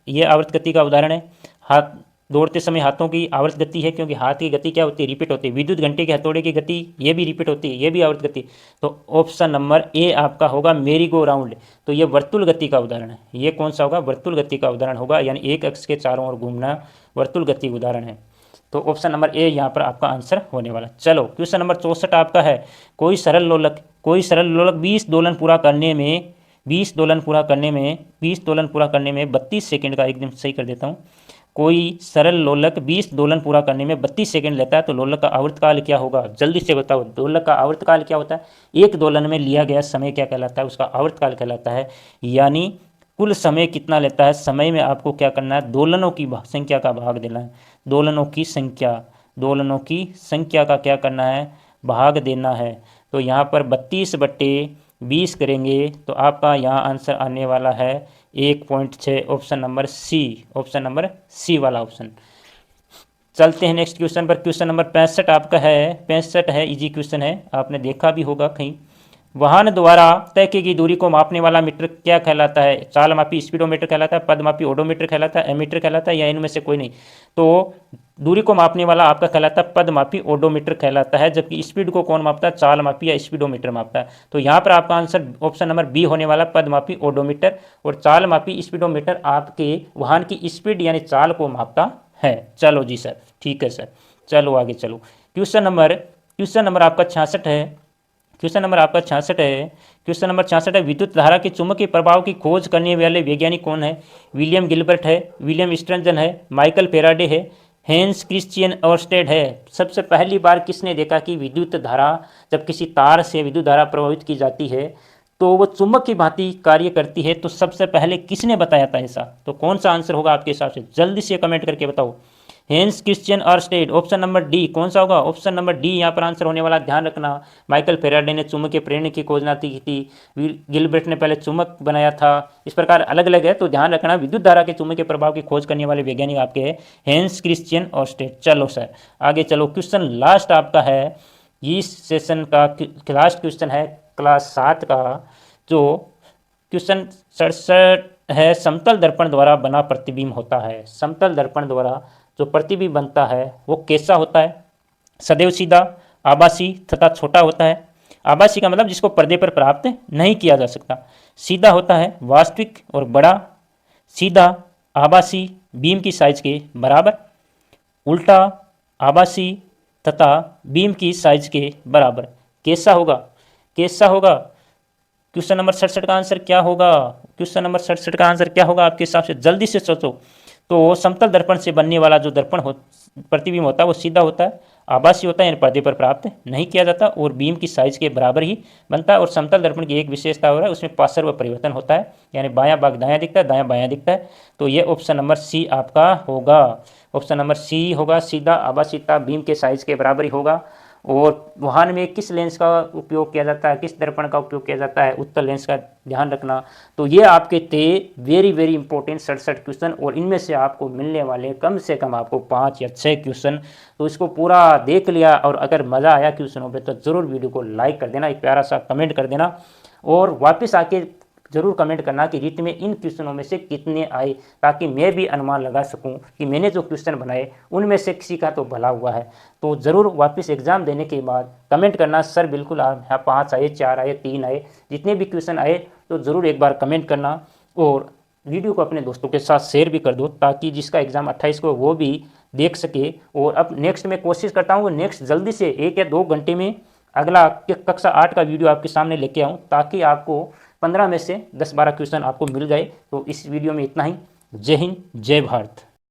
ये आवर्त गति का उदाहरण है। हाथ दौड़ते समय हाथों की आवर्त गति है, क्योंकि हाथ की गति क्या होती है, रिपीट होती है। विद्युत घंटे के हथौड़े की गति ये भी रिपीट होती है, ये भी आवर्त गति। तो ऑप्शन नंबर ए आपका होगा मेरी गो राउंड। तो ये वर्तुल गति का उदाहरण है, ये कौन सा होगा, वर्तुल गति का उदाहरण होगा, यानी एक अक्ष के चारों ओर घूमना वर्तुल गति उदाहरण है। तो ऑप्शन नंबर ए यहाँ पर आपका आंसर होने वाला। चलो क्वेश्चन नंबर 64 आपका है, कोई सरल लोलक 20 दोलन पूरा करने में 20 दोलन पूरा करने में 32 सेकंड का, एकदम सही कर देता हूँ, कोई सरल लोलक 20 दोलन पूरा करने में 32 सेकंड लेता है तो लोलक का आवर्तकाल क्या होगा, जल्दी से बताओ। लोलक का आवर्तकाल क्या होता है, एक दोलन में लिया गया समय क्या कहलाता है, उसका आवर्तकाल कहलाता है। यानी कुल समय कितना लेता है, समय में आपको क्या करना है, दोलनों की संख्या का भाग देना है, दोलनों की संख्या का क्या करना है, भाग देना है। तो यहाँ पर 32/20 करेंगे तो आपका यहाँ आंसर आने वाला है 1.6, ऑप्शन नंबर सी वाला ऑप्शन। चलते हैं नेक्स्ट क्वेश्चन पर। क्वेश्चन नंबर 65 आपका है, 65 है, इजी क्वेश्चन है, आपने देखा भी होगा कहीं। वाहन द्वारा तय की गई दूरी को मापने वाला मीटर क्या कहलाता है, चाल मापी स्पीडोमीटर कहलाता है, पद मापी ओडोमीटर कहलाता है, एमीटर कहलाता है, या इनमें से कोई नहीं। तो दूरी को मापने वाला आपका कहलाता है पद मापी ओडोमीटर कहलाता है, जबकि स्पीड को कौन मापता है, चाल मापी या स्पीडोमीटर मापता है। तो यहाँ पर आपका आंसर ऑप्शन नंबर बी होने वाला, पद मापी ओडोमीटर। और चाल मापी स्पीडोमीटर आपके वाहन की स्पीड यानी चाल को मापता है। चलो जी सर, ठीक है सर, चलो आगे चलो। क्वेश्चन नंबर आपका 66 है, क्वेश्चन नंबर 66 है, विद्युत धारा के चुंबकीय प्रभाव की खोज करने वाले वैज्ञानिक कौन है। विलियम गिलबर्ट है, विलियम स्टर्नजन है, माइकल फेराडे है, हेंस क्रिश्चियन ओर्स्टेड है। सबसे पहली बार किसने देखा कि विद्युत धारा, जब किसी तार से विद्युत धारा प्रभावित की जाती है तो वो चुंबक की भांति कार्य करती है। तो सबसे पहले किसने बताया था ऐसा? तो कौन सा आंसर होगा आपके हिसाब से? जल्दी से कमेंट करके बताओ। Hence Christian ऑरस्टेड, option number D. कौन सा होगा? ऑप्शन नंबर डी यहाँ पर आंसर होने वाला। ध्यान रखना, माइकल फेराडे ने चुंबकीय प्रेरण की खोजना की थी, गिलबर्ट ने पहले चुंबक बनाया था। इस प्रकार अलग अलग है, तो ध्यान रखना। विद्युत धारा के चुंबकीय प्रभाव की खोज करने वाले वैज्ञानिक आपके हैं हेंस क्रिश्चियन ऑरस्टेड। चलो सर आगे चलो, क्वेश्चन लास्ट आपका है इस सेशन का। लास्ट क्वेश्चन है क्लास 7 का, जो क्वेश्चन 67 है। समतल दर्पण द्वारा बना प्रतिबिंब होता है। समतल दर्पण द्वारा जो प्रतिबिंब बनता है वो कैसा होता है? सदैव सीधा, आभासी तथा छोटा होता है। आभासी का मतलब जिसको पर्दे पर प्राप्त नहीं किया जा सकता। सीधा होता है वास्तविक और बड़ा। सीधा, आभासी, बीम की साइज के बराबर। उल्टा, आभासी तथा बीम की साइज के बराबर। कैसा होगा? कैसा होगा? क्वेश्चन नंबर 67 का आंसर क्या होगा? क्वेश्चन नंबर 67 का आंसर क्या होगा आपके हिसाब से? जल्दी से सोचो। तो समतल दर्पण से बनने वाला जो दर्पण प्रतिबिंब होता है वो सीधा होता है, आभासी होता है, यानी पर्दे पर प्राप्त नहीं किया जाता, और बीम की साइज के बराबर ही बनता है। और समतल दर्पण की एक विशेषता हो रहा है, उसमें पार्श्व परिवर्तन होता है, यानी बायां भाग दायां दिखता है, दायां बायां दिखता है। तो ये ऑप्शन नंबर सी आपका होगा। ऑप्शन नंबर सी होगा, सीधा, आभासीता, बीम के साइज के बराबर ही होगा। और वाहन में किस लेंस का उपयोग किया जाता है, किस दर्पण का उपयोग किया जाता है? उत्तल लेंस का ध्यान रखना। तो ये आपके थे वेरी वेरी इंपॉर्टेंट 67 क्वेश्चन, और इनमें से आपको मिलने वाले कम से कम आपको 5 या 6 क्वेश्चन। तो इसको पूरा देख लिया, और अगर मज़ा आया क्वेश्चनों पे तो ज़रूर वीडियो को लाइक कर देना, एक प्यारा सा कमेंट कर देना, और वापस आके जरूर कमेंट करना कि रिट में इन क्वेश्चनों में से कितने आए, ताकि मैं भी अनुमान लगा सकूं कि मैंने जो क्वेश्चन बनाए उनमें से किसी का तो भला हुआ है। तो ज़रूर वापस एग्ज़ाम देने के बाद कमेंट करना, सर बिल्कुल यहाँ 5 आए, 4 आए, 3 आए, जितने भी क्वेश्चन आए तो ज़रूर एक बार कमेंट करना। और वीडियो को अपने दोस्तों के साथ शेयर भी कर दो, ताकि जिसका एग्ज़ाम 28 को वो भी देख सके। और अब नेक्स्ट मैं कोशिश करता हूँ नेक्स्ट जल्दी से 1 या 2 घंटे में अगला कक्षा 8 का वीडियो आपके सामने लेके आऊँ, ताकि आपको 15 में से 10-12 क्वेश्चन आपको मिल जाए। तो इस वीडियो में इतना ही। जय हिंद, जय भारत।